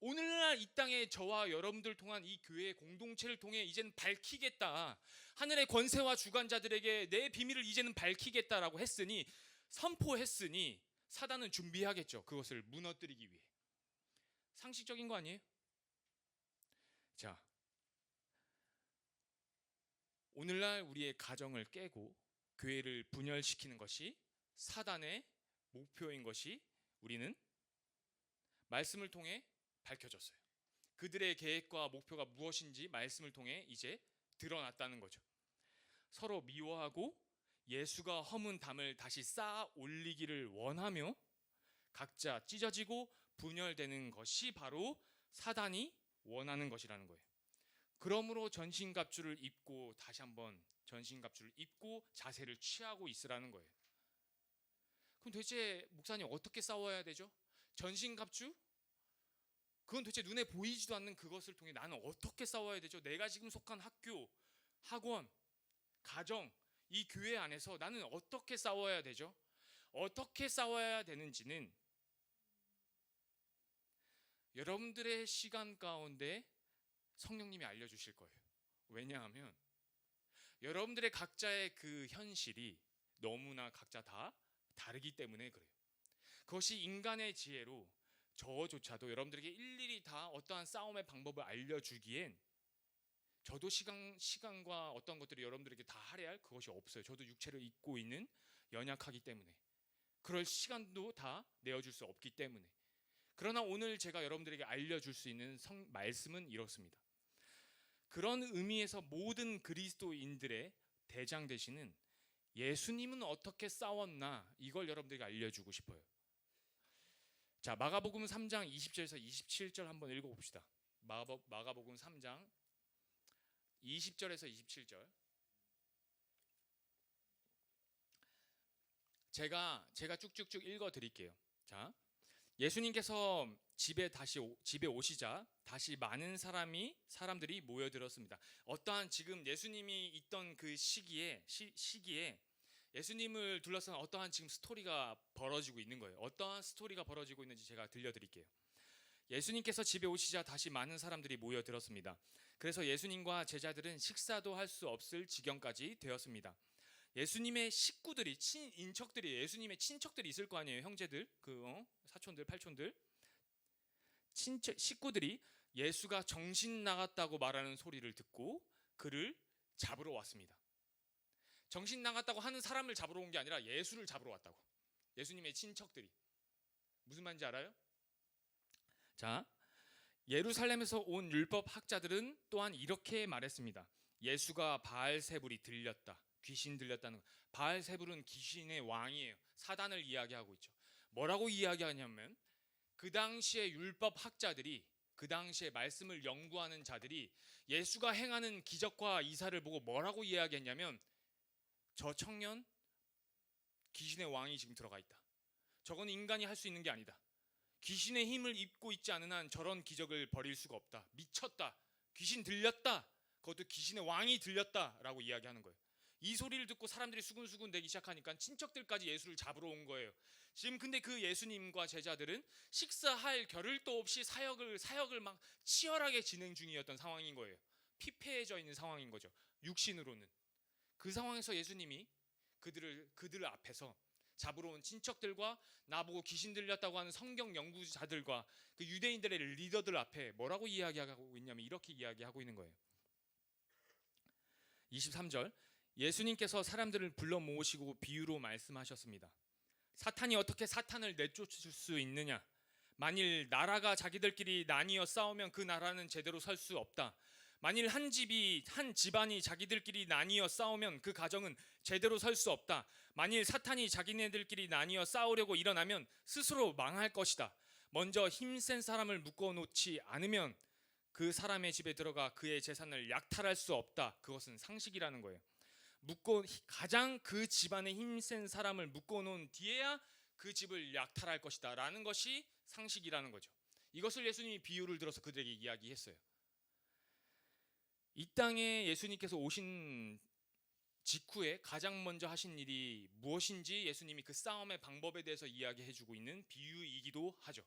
오늘날 이 땅에 저와 여러분들 통한 이 교회의 공동체를 통해 이제는 밝히겠다. 하늘의 권세와 주관자들에게 내 비밀을 이제는 밝히겠다라고 했으니, 선포했으니 사단은 준비하겠죠. 그것을 무너뜨리기 위해. 상식적인 거 아니에요? 자, 오늘날 우리의 가정을 깨고 교회를 분열시키는 것이 사단의 목표인 것이 우리는 말씀을 통해 밝혀졌어요. 그들의 계획과 목표가 무엇인지 말씀을 통해 이제 드러났다는 거죠. 서로 미워하고 예수가 허문 담을 다시 쌓아 올리기를 원하며 각자 찢어지고 분열되는 것이 바로 사단이 원하는 것이라는 거예요. 그러므로 전신갑주를 입고 다시 한번 전신갑주를 입고 자세를 취하고 있으라는 거예요. 그럼 도대체 목사님 어떻게 싸워야 되죠? 전신갑주? 그건 도대체 눈에 보이지도 않는 그것을 통해 나는 어떻게 싸워야 되죠? 내가 지금 속한 학교, 학원, 가정, 이 교회 안에서 나는 어떻게 싸워야 되죠? 어떻게 싸워야 되는지는 여러분들의 시간 가운데 성령님이 알려주실 거예요. 왜냐하면 여러분들의 각자의 그 현실이 너무나 각자 다 다르기 때문에 그래요. 그것이 인간의 지혜로 저조차도 여러분들에게 일일이 다 어떠한 싸움의 방법을 알려주기엔 저도 시간과 어떤 것들이 여러분들에게 다 할애할 그것이 없어요. 저도 육체를 입고 있는 연약하기 때문에 그럴 시간도 다 내어줄 수 없기 때문에. 그러나 오늘 제가 여러분들에게 알려줄 수 있는 말씀은 이렇습니다. 그런 의미에서 모든 그리스도인들의 대장 되시는 예수님은 어떻게 싸웠나 이걸 여러분들에게 알려주고 싶어요. 자, 마가복음 3장 20절에서 27절 한번 읽어봅시다. 마가복음 3장 20절에서 27절. 제가 쭉쭉쭉 읽어드릴게요. 자, 예수님께서 집에 오시자 다시 많은 사람들이 모여들었습니다. 어떠한 지금 예수님이 있던 그 시기에 예수님을 둘러싼 어떠한 지금 스토리가 벌어지고 있는 거예요. 어떠한 스토리가 벌어지고 있는지 제가 들려드릴게요. 예수님께서 집에 오시자 다시 많은 사람들이 모여들었습니다. 그래서 예수님과 제자들은 식사도 할 수 없을 지경까지 되었습니다. 예수님의 식구들이 인척들이 예수님의 친척들이 있을 거 아니에요. 형제들, 사촌들, 팔촌들, 식구들이 예수가 정신 나갔다고 말하는 소리를 듣고 그를 잡으러 왔습니다. 정신 나갔다고 하는 사람을 잡으러 온 게 아니라 예수를 잡으러 왔다고. 예수님의 친척들이. 무슨 말인지 알아요? 자, 예루살렘에서 온 율법 학자들은 또한 이렇게 말했습니다. 예수가 바알세불이 들렸다. 귀신 들렸다는 거. 바알세불은 귀신의 왕이에요. 사단을 이야기하고 있죠. 뭐라고 이야기하냐면 그 당시에 율법 학자들이, 그 당시에 말씀을 연구하는 자들이 예수가 행하는 기적과 이사를 보고 뭐라고 이야기했냐면 저 청년 귀신의 왕이 지금 들어가 있다. 저건 인간이 할 수 있는 게 아니다. 귀신의 힘을 입고 있지 않은 한 저런 기적을 벌일 수가 없다. 미쳤다. 귀신 들렸다. 그것도 귀신의 왕이 들렸다라고 이야기하는 거예요. 이 소리를 듣고 사람들이 수군수군 대기 시작하니까 친척들까지 예수를 잡으러 온 거예요. 지금 근데 그 예수님과 제자들은 식사할 겨를도 없이 사역을 막 치열하게 진행 중이었던 상황인 거예요. 피폐해져 있는 상황인 거죠. 육신으로는. 그 상황에서 예수님이 그들 앞에서 잡으러 온 친척들과 나보고 귀신 들렸다고 하는 성경 연구자들과 그 유대인들의 리더들 앞에 뭐라고 이야기하고 있냐면 이렇게 이야기하고 있는 거예요. 23절. 예수님께서 사람들을 불러 모으시고 비유로 말씀하셨습니다. 사탄이 어떻게 사탄을 내쫓을 수 있느냐? 만일 나라가 자기들끼리 나뉘어 싸우면 그 나라는 제대로 설 수 없다. 만일 한 집안이 자기들끼리 나뉘어 싸우면 그 가정은 제대로 설 수 없다. 만일 사탄이 자기네들끼리 나뉘어 싸우려고 일어나면 스스로 망할 것이다. 먼저 힘센 사람을 묶어놓지 않으면 그 사람의 집에 들어가 그의 재산을 약탈할 수 없다. 그것은 상식이라는 거예요. 가장 그 집안의 힘센 사람을 묶어놓은 뒤에야 그 집을 약탈할 것이다 라는 것이 상식이라는 거죠. 이것을 예수님이 비유를 들어서 그들에게 이야기했어요. 이 땅에 예수님께서 오신 직후에 가장 먼저 하신 일이 무엇인지 예수님이 그 싸움의 방법에 대해서 이야기해주고 있는 비유이기도 하죠.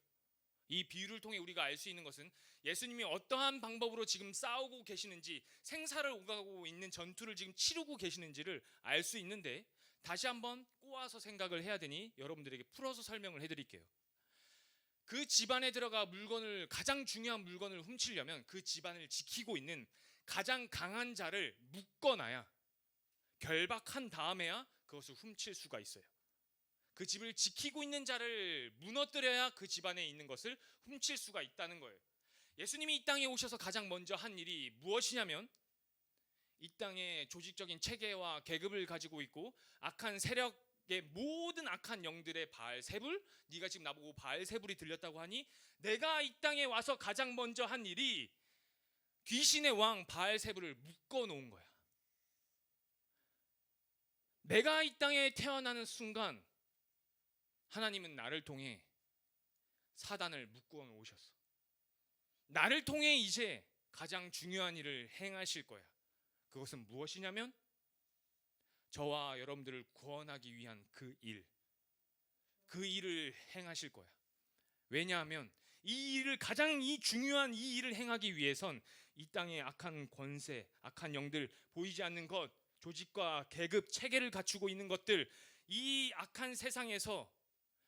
이 비유를 통해 우리가 알 수 있는 것은 예수님이 어떠한 방법으로 지금 싸우고 계시는지, 생사를 오가고 있는 전투를 지금 치르고 계시는지를 알 수 있는데, 다시 한번 꼬아서 생각을 해야 되니 여러분들에게 풀어서 설명을 해드릴게요. 그 집안에 들어가 가장 중요한 물건을 훔치려면 그 집안을 지키고 있는 가장 강한 자를 묶어놔야, 결박한 다음에야 그것을 훔칠 수가 있어요. 그 집을 지키고 있는 자를 무너뜨려야 그 집안에 있는 것을 훔칠 수가 있다는 거예요. 예수님이 이 땅에 오셔서 가장 먼저 한 일이 무엇이냐면, 이 땅에 조직적인 체계와 계급을 가지고 있고 악한 세력의 모든 악한 영들의 바알세불, 네가 지금 나보고 바알세불이 들렸다고 하니 내가 이 땅에 와서 가장 먼저 한 일이 귀신의 왕 바알세불을 묶어놓은 거야. 내가 이 땅에 태어나는 순간 하나님은 나를 통해 사단을 묶어 놓으셨어. 나를 통해 이제 가장 중요한 일을 행하실 거야. 그것은 무엇이냐면 저와 여러분들을 구원하기 위한 그 일을 행하실 거야. 왜냐하면 이 중요한 이 일을 행하기 위해선 이 땅의 악한 권세, 악한 영들, 보이지 않는 것, 조직과 계급, 체계를 갖추고 있는 것들, 이 악한 세상에서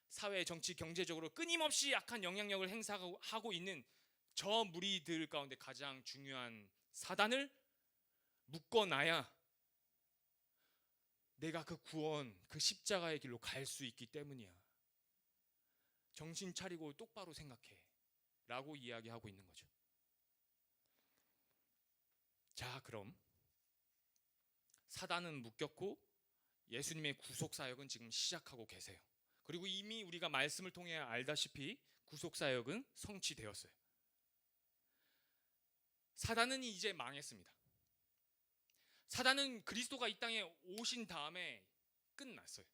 사회, 정치, 경제적으로 끊임없이 악한 영향력을 행사하고 있는 저 무리들 가운데 가장 중요한 사단을 묶어놔야 내가 그 구원, 그 십자가의 길로 갈 수 있기 때문이야. 정신 차리고 똑바로 생각해 라고 이야기하고 있는 거죠. 자, 그럼 사단은 묶였고 예수님의 구속사역은 지금 시작하고 계세요. 그리고 이미 우리가 말씀을 통해 알다시피 구속사역은 성취되었어요. 사단은 이제 망했습니다. 사단은 그리스도가 이 땅에 오신 다음에 끝났어요.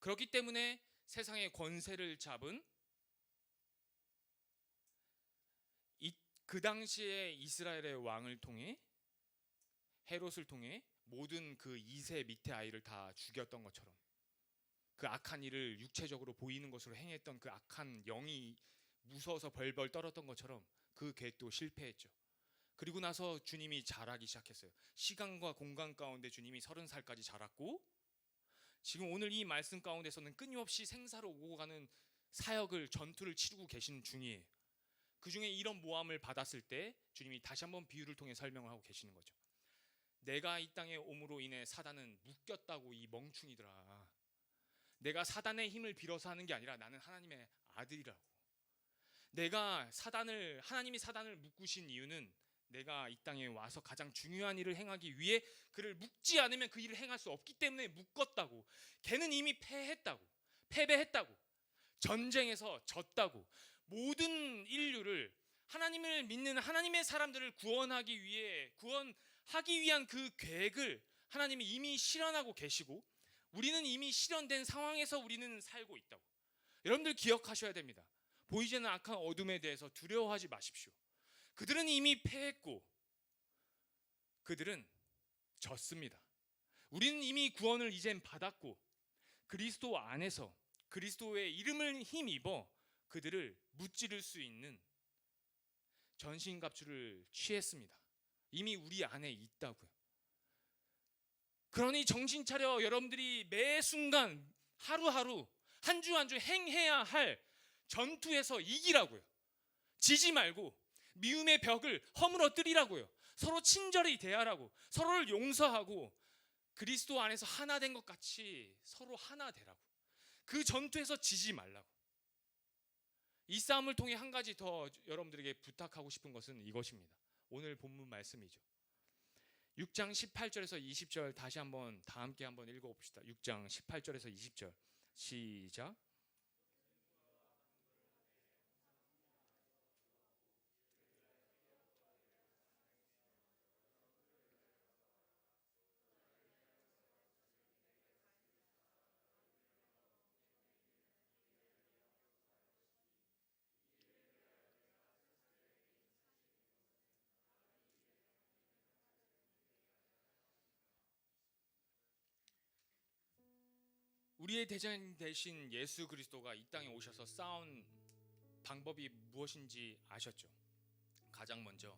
그렇기 때문에 세상의 권세를 잡은 그 당시에 이스라엘의 왕을 통해, 헤롯을 통해 모든 그 2세 밑에 아이를 다 죽였던 것처럼, 그 악한 일을 육체적으로 보이는 것으로 행했던 그 악한 영이 무서워서 벌벌 떨었던 것처럼 그 계획도 실패했죠. 그리고 나서 주님이 자라기 시작했어요. 시간과 공간 가운데 주님이 30살까지 자랐고, 지금 오늘 이 말씀 가운데서는 끊임없이 생사로 오고 가는 사역을, 전투를 치르고 계신 중이에요. 그 중에 이런 모함을 받았을 때 주님이 다시 한번 비유를 통해 설명을 하고 계시는 거죠. 내가 이 땅에 옴으로 인해 사단은 묶였다고, 이 멍충이들아. 내가 사단의 힘을 빌어서 하는 게 아니라 나는 하나님의 아들이라고. 하나님이 사단을 묶으신 이유는 내가 이 땅에 와서 가장 중요한 일을 행하기 위해 그를 묶지 않으면 그 일을 행할 수 없기 때문에 묶었다고. 걔는 이미 패배했다고. 전쟁에서 졌다고. 모든 인류를, 하나님을 믿는 하나님의 사람들을 구원하기 위한 그 계획을 하나님이 이미 실현하고 계시고, 우리는 이미 실현된 상황에서 우리는 살고 있다고. 여러분들 기억하셔야 됩니다. 보이지 않는 악한 어둠에 대해서 두려워하지 마십시오. 그들은 이미 패했고 그들은 졌습니다. 우리는 이미 구원을 이젠 받았고 그리스도 안에서 그리스도의 이름을 힘입어 그들을 무찌를 수 있는 전신갑주를 취했습니다. 이미 우리 안에 있다고요. 그러니 정신 차려. 여러분들이 매 순간 하루하루 한 주 한 주 행해야 할 전투에서 이기라고요. 지지 말고 미움의 벽을 허물어뜨리라고요. 서로 친절히 대하라고, 서로를 용서하고 그리스도 안에서 하나 된 것 같이 서로 하나 되라고. 그 전투에서 지지 말라고. 이 싸움을 통해 한 가지 더 여러분들에게 부탁하고 싶은 것은 이것입니다. 오늘 본문 말씀이죠. 6장 18절에서 20절 다시 한번 다 함께 한번 읽어봅시다. 6장 18절에서 20절 시작. 우리의 대장 대신 예수 그리스도가 이 땅에 오셔서 싸운 방법이 무엇인지 아셨죠? 가장 먼저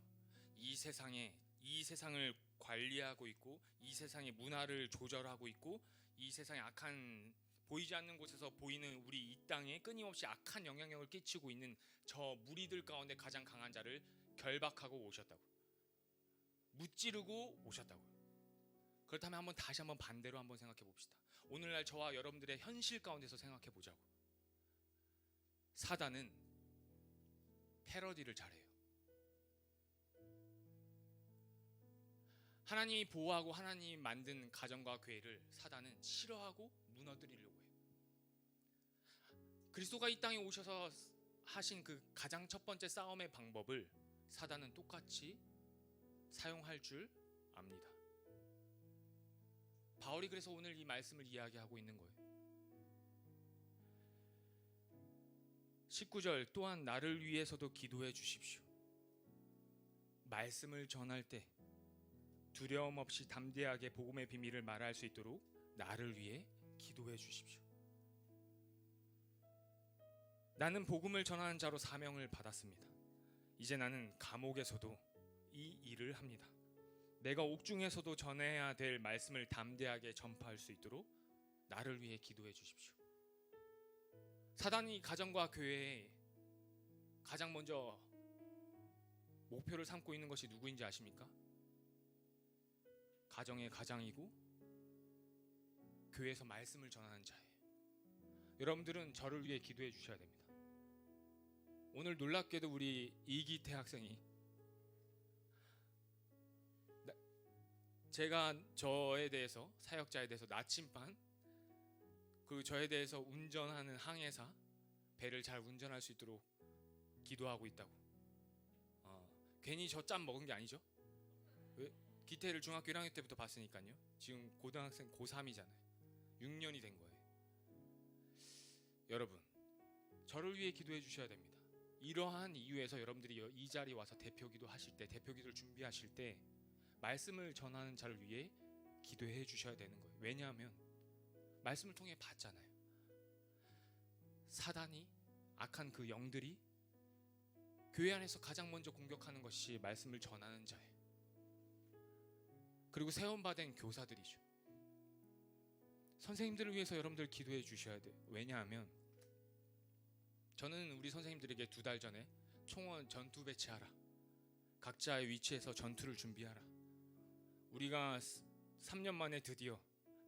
이 세상을 관리하고 있고 이 세상의 문화를 조절하고 있고 이 세상의 악한 보이지 않는 곳에서 보이는 우리 이 땅에 끊임없이 악한 영향력을 끼치고 있는 저 무리들 가운데 가장 강한 자를 결박하고 오셨다고. 무찌르고 오셨다고. 그렇다면 다시 한번 반대로 한번 생각해 봅시다. 오늘날 저와 여러분들의 현실 가운데서 생각해 보자고. 사단은 패러디를 잘해요. 하나님이 보호하고 하나님이 만든 가정과 교회를 사단은 싫어하고 무너뜨리려고 해요. 그리스도가 이 땅에 오셔서 하신 그 가장 첫 번째 싸움의 방법을 사단은 똑같이 사용할 줄 압니다. 바울이 그래서 오늘 이 말씀을 이야기하고 있는 거예요. 19절 또한 나를 위해서도 기도해 주십시오. 말씀을 전할 때 두려움 없이 담대하게 복음의 비밀을 말할 수 있도록 나를 위해 기도해 주십시오. 나는 복음을 전하는 자로 사명을 받았습니다. 이제 나는 감옥에서도 이 일을 합니다. 내가 옥중에서도 전해야 될 말씀을 담대하게 전파할 수 있도록 나를 위해 기도해 주십시오. 사단이 가정과 교회에 가장 먼저 목표를 삼고 있는 것이 누구인지 아십니까? 가정의 가장이고 교회에서 말씀을 전하는 자예요. 여러분들은 저를 위해 기도해 주셔야 됩니다. 오늘 놀랍게도 우리 이기태 학생이 제가 저에 대해서 사역자에 대해서 나침반 그리고 저에 대해서 운전하는 항해사 배를 잘 운전할 수 있도록 기도하고 있다고. 괜히 저 짬 먹은 게 아니죠? 왜? 기태를 중학교 1학년 때부터 봤으니까요. 지금 고등학생 고3이잖아요. 6년이 된 거예요. 여러분, 저를 위해 기도해 주셔야 됩니다. 이러한 이유에서 여러분들이 이 자리에 와서 대표기도 하실 때, 대표기도를 준비하실 때 말씀을 전하는 자를 위해 기도해 주셔야 되는 거예요. 왜냐하면 말씀을 통해 봤잖아요. 사단이, 악한 그 영들이 교회 안에서 가장 먼저 공격하는 것이 말씀을 전하는 자예요. 그리고 세움받은 교사들이죠. 선생님들을 위해서 여러분들 기도해 주셔야 돼요. 왜냐하면 저는 우리 선생님들에게 2달 전에 총원 전투 배치하라, 각자의 위치에서 전투를 준비하라, 우리가 3년 만에 드디어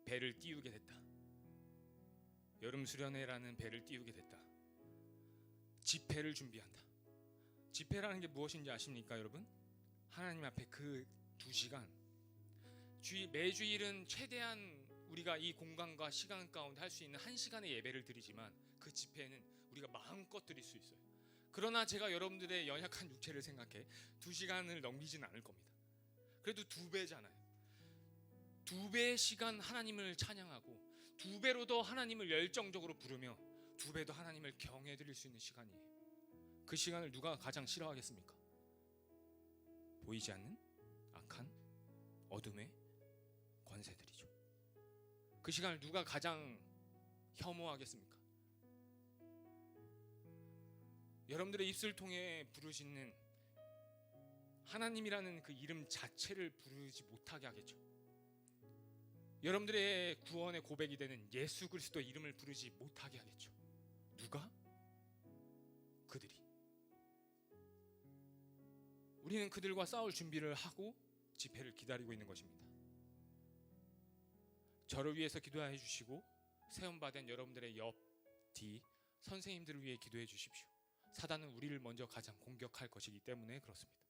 배를 띄우게 됐다, 여름 수련회라는 배를 띄우게 됐다, 집회를 준비한다. 집회라는 게 무엇인지 아십니까 여러분? 하나님 앞에 그 2시간, 매주일은 최대한 우리가 이 공간과 시간 가운데 할 수 있는 1시간의 예배를 드리지만 그 집회는 우리가 마음껏 드릴 수 있어요. 그러나 제가 여러분들의 연약한 육체를 생각해 2시간을 넘기진 않을 겁니다. 그래도 2배잖아요. 2배의 시간 하나님을 찬양하고 2배로 더 하나님을 열정적으로 부르며 2배 더 하나님을 경외 드릴 수 있는 시간이에요. 그 시간을 누가 가장 싫어하겠습니까? 보이지 않는 악한 어둠의 권세들이죠. 그 시간을 누가 가장 혐오하겠습니까? 여러분들의 입술 통해 부르시는 하나님이라는 그 이름 자체를 부르지 못하게 하겠죠. 여러분들의 구원의 고백이 되는 예수 그리스도 이름을 부르지 못하게 하겠죠. 누가? 그들이. 우리는 그들과 싸울 준비를 하고 집회를 기다리고 있는 것입니다. 저를 위해서 기도해 주시고 세움받은 여러분들의 옆, 뒤 선생님들을 위해 기도해 주십시오. 사단은 우리를 먼저 가장 공격할 것이기 때문에 그렇습니다.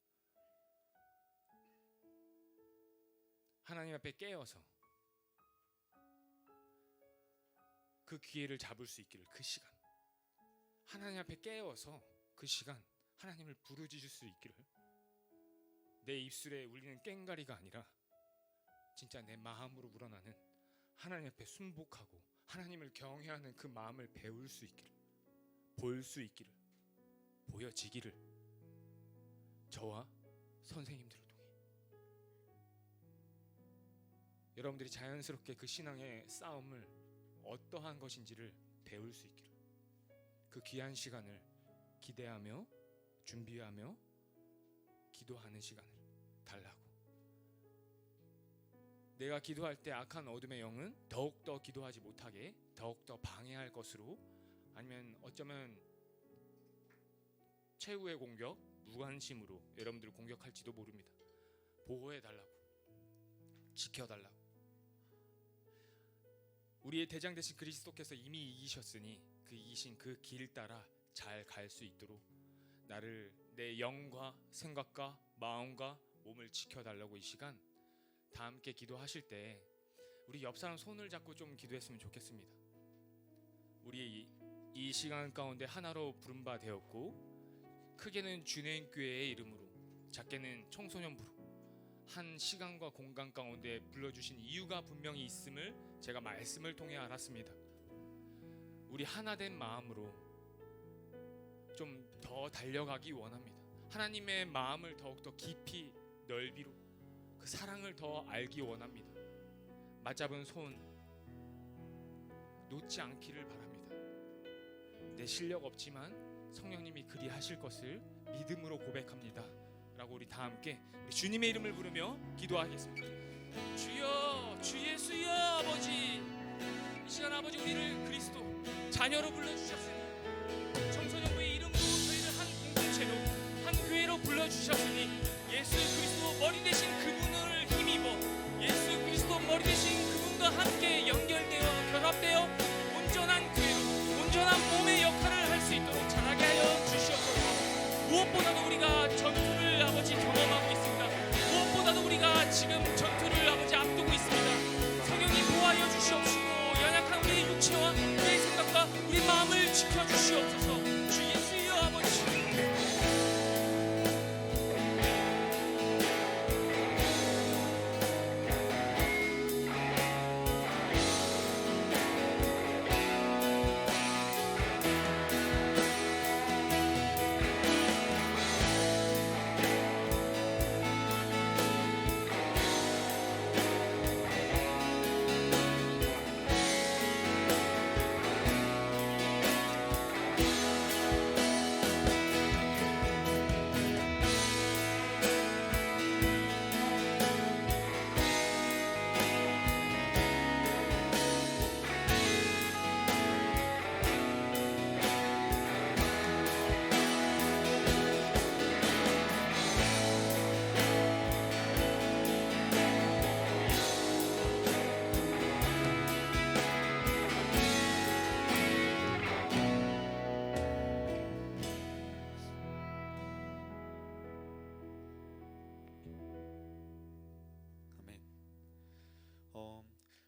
하나님 앞에 깨어서 그 기회를 잡을 수 있기를, 그 시간 하나님 앞에 깨어서 그 시간 하나님을 부르짖을 수 있기를, 내 입술에 울리는 꽹가리가 아니라 진짜 내 마음으로 우러나는 하나님 앞에 순복하고 하나님을 경외하는 그 마음을 배울 수 있기를, 볼 수 있기를, 보여지기를 저와 선생님들을 통해 여러분들이 자연스럽게 그 신앙의 싸움을 어떠한 것인지를 배울 수 있기를, 그 귀한 시간을 기대하며 준비하며 기도하는 시간을 달라고. 내가 기도할 때 악한 어둠의 영은 더욱더 기도하지 못하게 더욱더 방해할 것으로, 아니면 어쩌면 최후의 공격, 무관심으로 여러분들을 공격할지도 모릅니다. 보호해달라고, 지켜달라고. 우리의 대장 되신 그리스도께서 이미 이기셨으니 그 이기신 그 길 따라 잘 갈 수 있도록 나를, 내 영과 생각과 마음과 몸을 지켜달라고 이 시간 다 함께 기도하실 때 우리 옆 사람 손을 잡고 좀 기도했으면 좋겠습니다. 우리 이 시간 가운데 하나로 부른 바 되었고, 크게는 주내인교회의 이름으로, 작게는 청소년부로 한 시간과 공간 가운데 불러주신 이유가 분명히 있음을 제가 말씀을 통해 알았습니다. 우리 하나된 마음으로 좀 더 달려가기 원합니다. 하나님의 마음을 더욱더 깊이 넓이로, 그 사랑을 더 알기 원합니다. 맞잡은 손 놓지 않기를 바랍니다. 내 실력 없지만 성령님이 그리하실 것을 믿음으로 고백합니다 라고 우리 다 함께 우리 주님의 이름을 부르며 기도하겠습니다. 주여, 주 예수여. 아버지, 이 시간 아버지 우리를 그리스도 자녀로 불러주셨으니, 청소년부의 이름으로 저희를 한 공동체로, 한 교회로 불러주셨으니, 예수 그리스도 머리 되신 그분을 힘입어 예수 그리스도 머리 되신 그분과 함께 연결되어 결합되어 온전한 교회로, 온전한 몸의 역할을 할 수 있도록 잘하게 하여 주시옵소서. 무엇보다도 우리가 전투를 아버지 경험하고 있습니다. 무엇보다도 우리가 지금 전투를 아버지 앞두고 있습니다. 성령이 보호하여 주시옵시고, 연약한 우리의 육체와 우리의 생각과 우리 마음을 지켜주시옵소서. 주 예수여 아버지.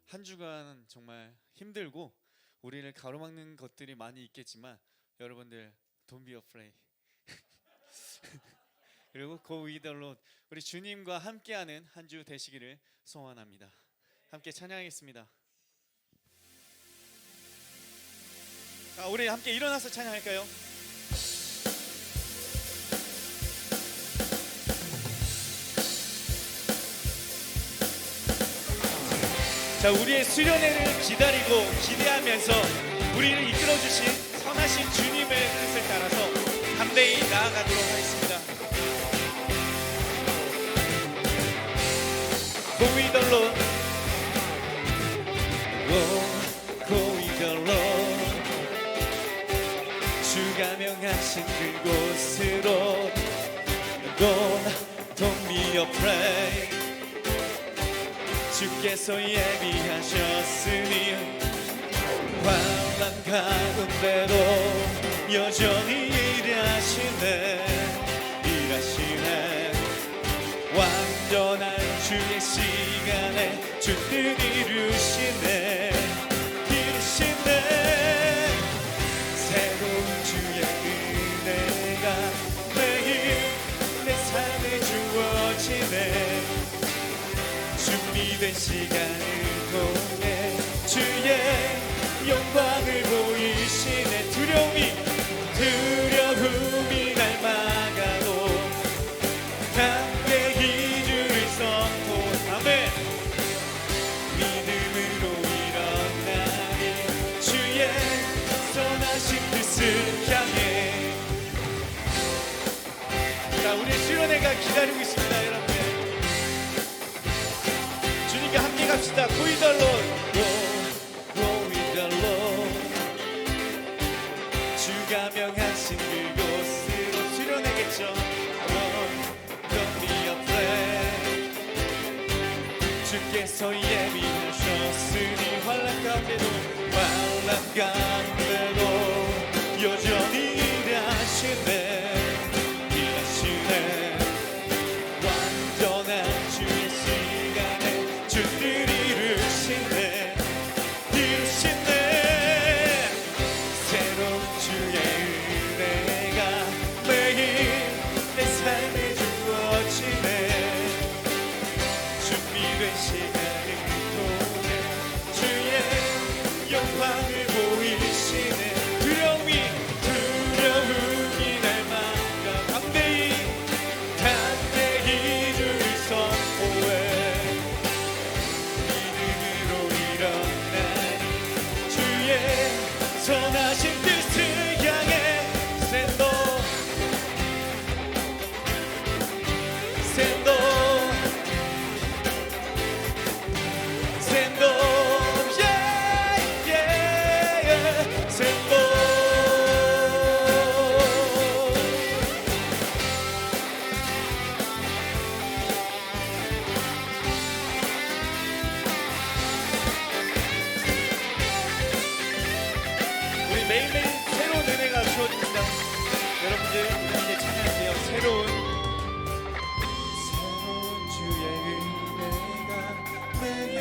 한 주간 정말 힘들고 우리를 가로막는 것들이 많이 있겠지만 여러분들 Don't be afraid. 그리고 Go with the Lord. 우리 주님과 함께하는 한 주 되시기를 소원합니다. 함께 찬양하겠습니다. 자, 우리 함께 일어나서 찬양할까요? 자, 우리의 수련회를 기다리고 기대하면서 우리를 이끌어주신 선하신 주님의 뜻을 따라서 담대히 나아가도록 하겠습니다. Go with the Lord. Go with the Lord. 주가 명하신 그곳으로 Go, don't be afraid. 주께서 예비하셨으니 환난 가운데도 여전히 일하시네. 완전한 주의 시간에 주를 이루시네. 새로운 주의 은혜가 매일 내 삶에 주어지네. 준비된 시간을 통해 주의 영광을 보이시네. 두려움이 기다리고 있습니다, 여러분. 주님께 함께 갑시다. Go with the Lord, go with the Lord. 주가 명하신 그곳으로 수련하겠죠. Don't be afraid. 주께서 예비하셨으니 환란 가운데도 여전히 일하시네. 완전한 주의 시간에 주를 이루시네. 새로운 주의 은혜가 매일 내 삶에 주어지네. 준비된 시간을 통해 주의 영광을 보이시네. 두려움이 날마다 담대히 주를 선포해. 믿음으로 일어나니 주의 선하신 뜻을 향해. 샌도 우리 매일매일 새로운 은혜가 주어집니다. 여러분들 이제 찬양하세요. 새로운 주의 은혜가 매일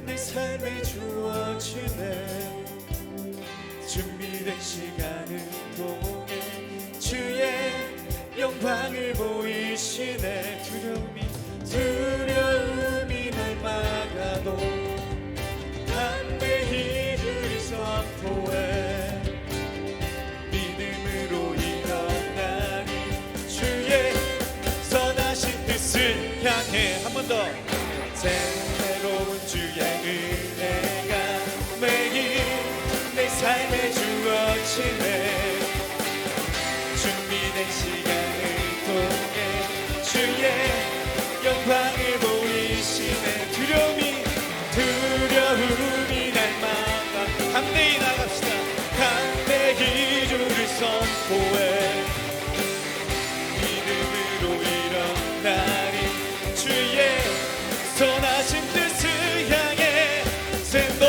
내 삶에 주어지네. 준비된 시간을 통해 주의 영광을 보이시네. 두려움이 날 막아도 담대히 주를 선포해. 믿음으로 일어나니 주의 선하신 뜻을 향해. 한 번 더. 새로운 주의 은혜가 매일 내 삶에 주어지네. 준비된 시간을 통해 주의 영광을 보이시네. 두려움이 날마다 담대히 나갑시다. 담대히 주를 선포해. 믿음으로 일어나리 주의 선하신 뜻을 향해. 샌도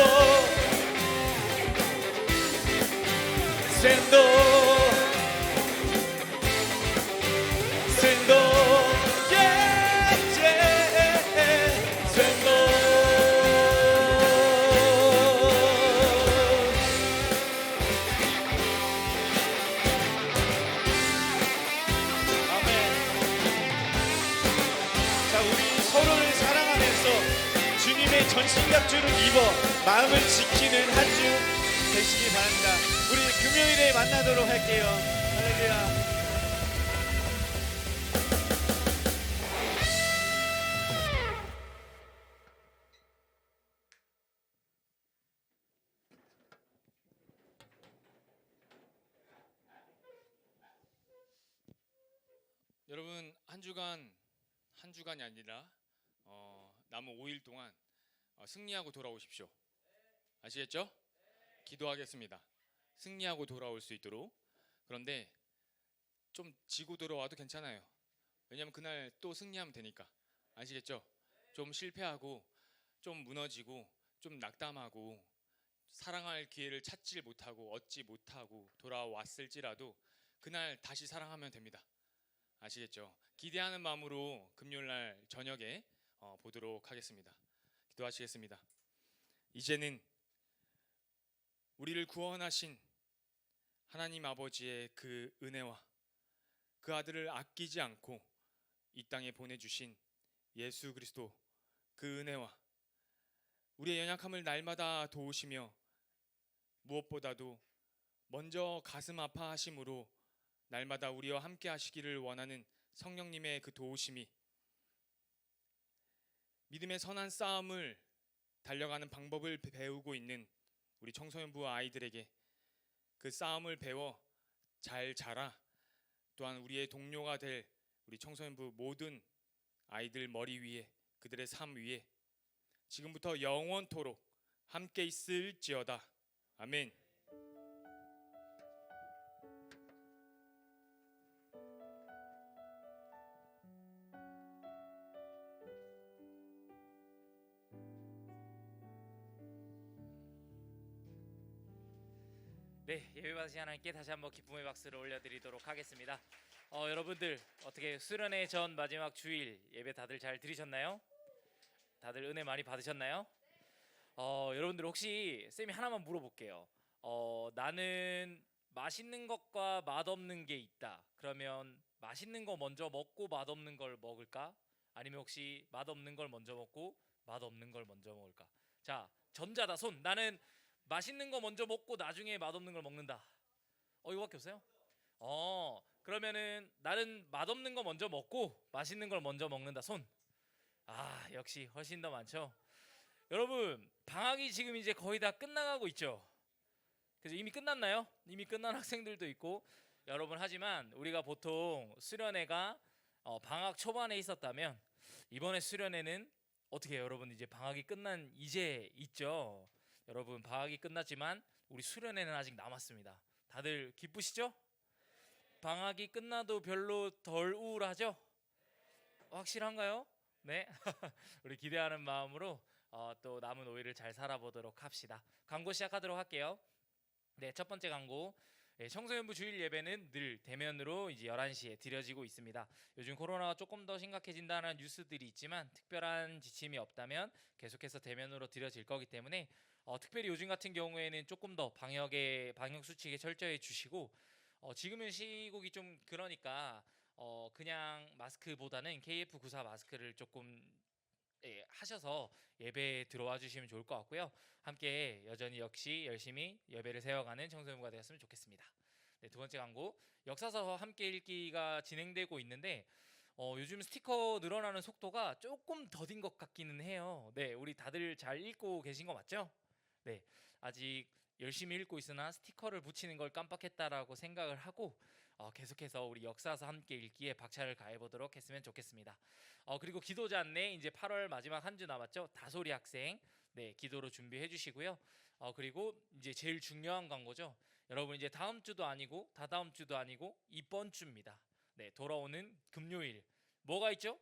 주님의 전신갑주를 입어 마음을 지키는 한 주 되시기 바랍니다. 우리 금요일에 만나도록 할게요. 할렐루야. 여러분 한 주간이 아니라 남은 5일 동안 승리하고 돌아오십시오. 아시겠죠? 기도하겠습니다. 승리하고 돌아올 수 있도록. 그런데 좀 지고 돌아와도 괜찮아요. 왜냐면 그날 또 승리하면 되니까. 아시겠죠? 좀 실패하고 좀 무너지고 좀 낙담하고 사랑할 기회를 찾지 못하고 얻지 못하고 돌아왔을지라도 그날 다시 사랑하면 됩니다. 아시겠죠? 기대하는 마음으로 금요일날 저녁에 보도록 하겠습니다. 기도하시겠습니다. 이제는 우리를 구원하신 하나님 아버지의 그 은혜와 그 아들을 아끼지 않고 이 땅에 보내주신 예수 그리스도 그 은혜와 우리의 연약함을 날마다 도우시며 무엇보다도 먼저 가슴 아파하심으로 날마다 우리와 함께 하시기를 원하는 성령님의 그 도우심이 믿음의 선한 싸움을 달려가는 방법을 배우고 있는 우리 청소년부 아이들에게 그 싸움을 배워 잘 자라 또한 우리의 동료가 될 우리 청소년부 모든 아이들 머리 위에 그들의 삶 위에 지금부터 영원토록 함께 있을지어다. 아멘. 네, 예배받으신 하나님께 다시 한번 기쁨의 박수를 올려드리도록 하겠습니다. 여러분들 어떻게 수련회 전 마지막 주일 예배 다들 잘 들으셨나요? 다들 은혜 많이 받으셨나요? 여러분들 혹시 쌤이 하나만 물어볼게요. 나는 맛있는 것과 맛없는 게 있다. 그러면 맛있는 거 먼저 먹고 맛없는 걸 먹을까? 아니면 혹시 맛없는 걸 먼저 먹고 맛없는 걸 먼저 먹을까? 자, 전자다 손. 나는 맛있는 거 먼저 먹고 나중에 맛없는 걸 먹는다. 이거밖에 없어요? 그러면은 나는 맛없는 거 먼저 먹고 맛있는 걸 먼저 먹는다. 손. 역시 훨씬 더 많죠. 여러분, 방학이 지금 이제 거의 다 끝나가고 있죠. 그래서 이미 끝났나요? 이미 끝난 학생들도 있고. 여러분, 하지만 우리가 보통 수련회가 방학 초반에 있었다면 이번에 수련회는 어떻게 해요? 여러분, 이제 방학이 끝난 이제 있죠. 여러분, 방학이 끝났지만 우리 수련회는 아직 남았습니다. 다들 기쁘시죠? 방학이 끝나도 별로 덜 우울하죠? 확실한가요? 네. 우리 기대하는 마음으로 또 남은 5일을 잘 살아보도록 합시다. 광고 시작하도록 할게요. 네, 첫 번째 광고. 청소년부 주일 예배는 늘 대면으로 이제 11시에 드려지고 있습니다. 요즘 코로나가 조금 더 심각해진다는 뉴스들이 있지만 특별한 지침이 없다면 계속해서 대면으로 드려질 거기 때문에 특별히 요즘 같은 경우에는 조금 더 방역 수칙에 철저히 주시고 지금은 시국이 좀 그러니까 그냥 마스크보다는 KF94 마스크를 조금 하셔서 예배에 들어와 주시면 좋을 것 같고요. 함께 여전히 역시 열심히 예배를 세워가는 청소년부가 되었으면 좋겠습니다. 네, 두 번째 광고. 역사서 함께 읽기가 진행되고 있는데 요즘 스티커 늘어나는 속도가 조금 더딘 것 같기는 해요. 네, 우리 다들 잘 읽고 계신 거 맞죠? 네, 아직 열심히 읽고 있으나 스티커를 붙이는 걸 깜빡했다라고 생각을 하고 계속해서 우리 역사서 함께 읽기에 박차를 가해보도록 했으면 좋겠습니다. 그리고 기도자 안내 이제 8월 마지막 한 주 남았죠. 다소리 학생 네 기도로 준비해 주시고요. 그리고 이제 제일 중요한 광고죠. 여러분 이제 다음 주도 아니고 다다음 주도 아니고 이번 주입니다. 네, 돌아오는 금요일 뭐가 있죠?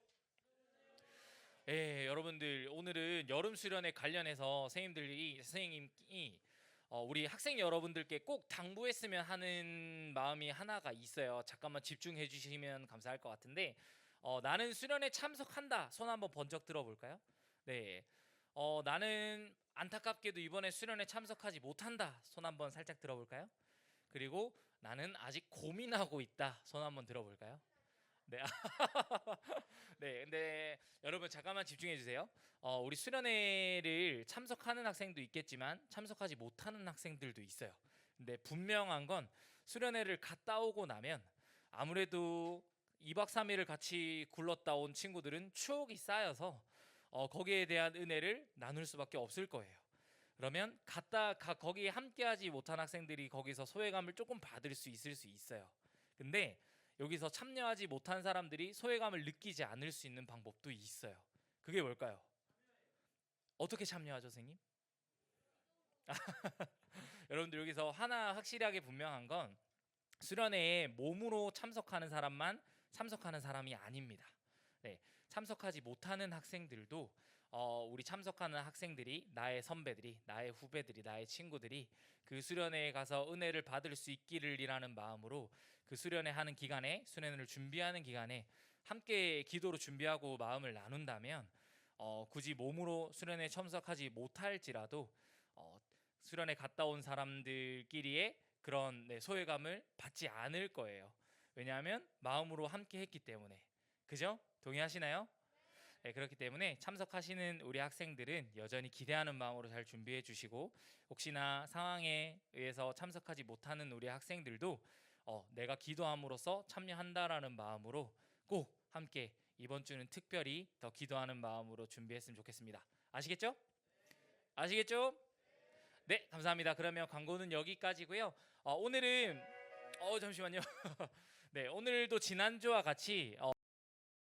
여러분들 오늘은 여름 수련회 관련해서 선생님이 우리 학생 여러분들께 꼭 당부했으면 하는 마음이 하나가 있어요. 잠깐만 집중해 주시면 감사할 것 같은데 나는 수련회 참석한다. 손 한번 번쩍 들어볼까요? 네, 나는 안타깝게도 이번에 수련회 참석하지 못한다. 손 한번 살짝 들어볼까요? 그리고 나는 아직 고민하고 있다. 손 한번 들어볼까요? 네. 네, 근데 여러분 잠깐만 집중해 주세요. 우리 수련회를 참석하는 학생도 있겠지만 참석하지 못하는 학생들도 있어요. 근데 분명한 건 수련회를 갔다 오고 나면 아무래도 2박 3일을 같이 굴렀다 온 친구들은 추억이 쌓여서 거기에 대한 은혜를 나눌 수밖에 없을 거예요. 그러면 거기에 함께하지 못한 학생들이 거기서 소외감을 조금 받을 수 있어요. 근데 여기서 참여하지 못한 사람들이 소외감을 느끼지 않을 수 있는 방법도 있어요. 그게 뭘까요? 어떻게 참여하죠, 선생님? 여러분들 여기서 하나 확실하게 분명한 건 수련회에 몸으로 참석하는 사람만 참석하는 사람이 아닙니다. 네, 참석하지 못하는 학생들도 우리 참석하는 학생들이 나의 선배들이 나의 후배들이 나의 친구들이 그 수련회에 가서 은혜를 받을 수 있기를이라는 마음으로 그 수련회 하는 기간에 수련회를 준비하는 기간에 함께 기도로 준비하고 마음을 나눈다면 굳이 몸으로 수련회에 참석하지 못할지라도 수련회 갔다 온 사람들끼리의 그런 소외감을 받지 않을 거예요. 왜냐하면 마음으로 함께 했기 때문에. 그죠? 동의하시나요? 네, 그렇기 때문에 참석하시는 우리 학생들은 여전히 기대하는 마음으로 잘 준비해 주시고 혹시나 상황에 의해서 참석하지 못하는 우리 학생들도 내가 기도함으로써 참여한다라는 마음으로 꼭 함께 이번 주는 특별히 더 기도하는 마음으로 준비했으면 좋겠습니다. 아시겠죠? 아시겠죠? 네, 감사합니다. 그러면 광고는 여기까지고요. 오늘은 잠시만요. 네, 오늘도 지난주와 같이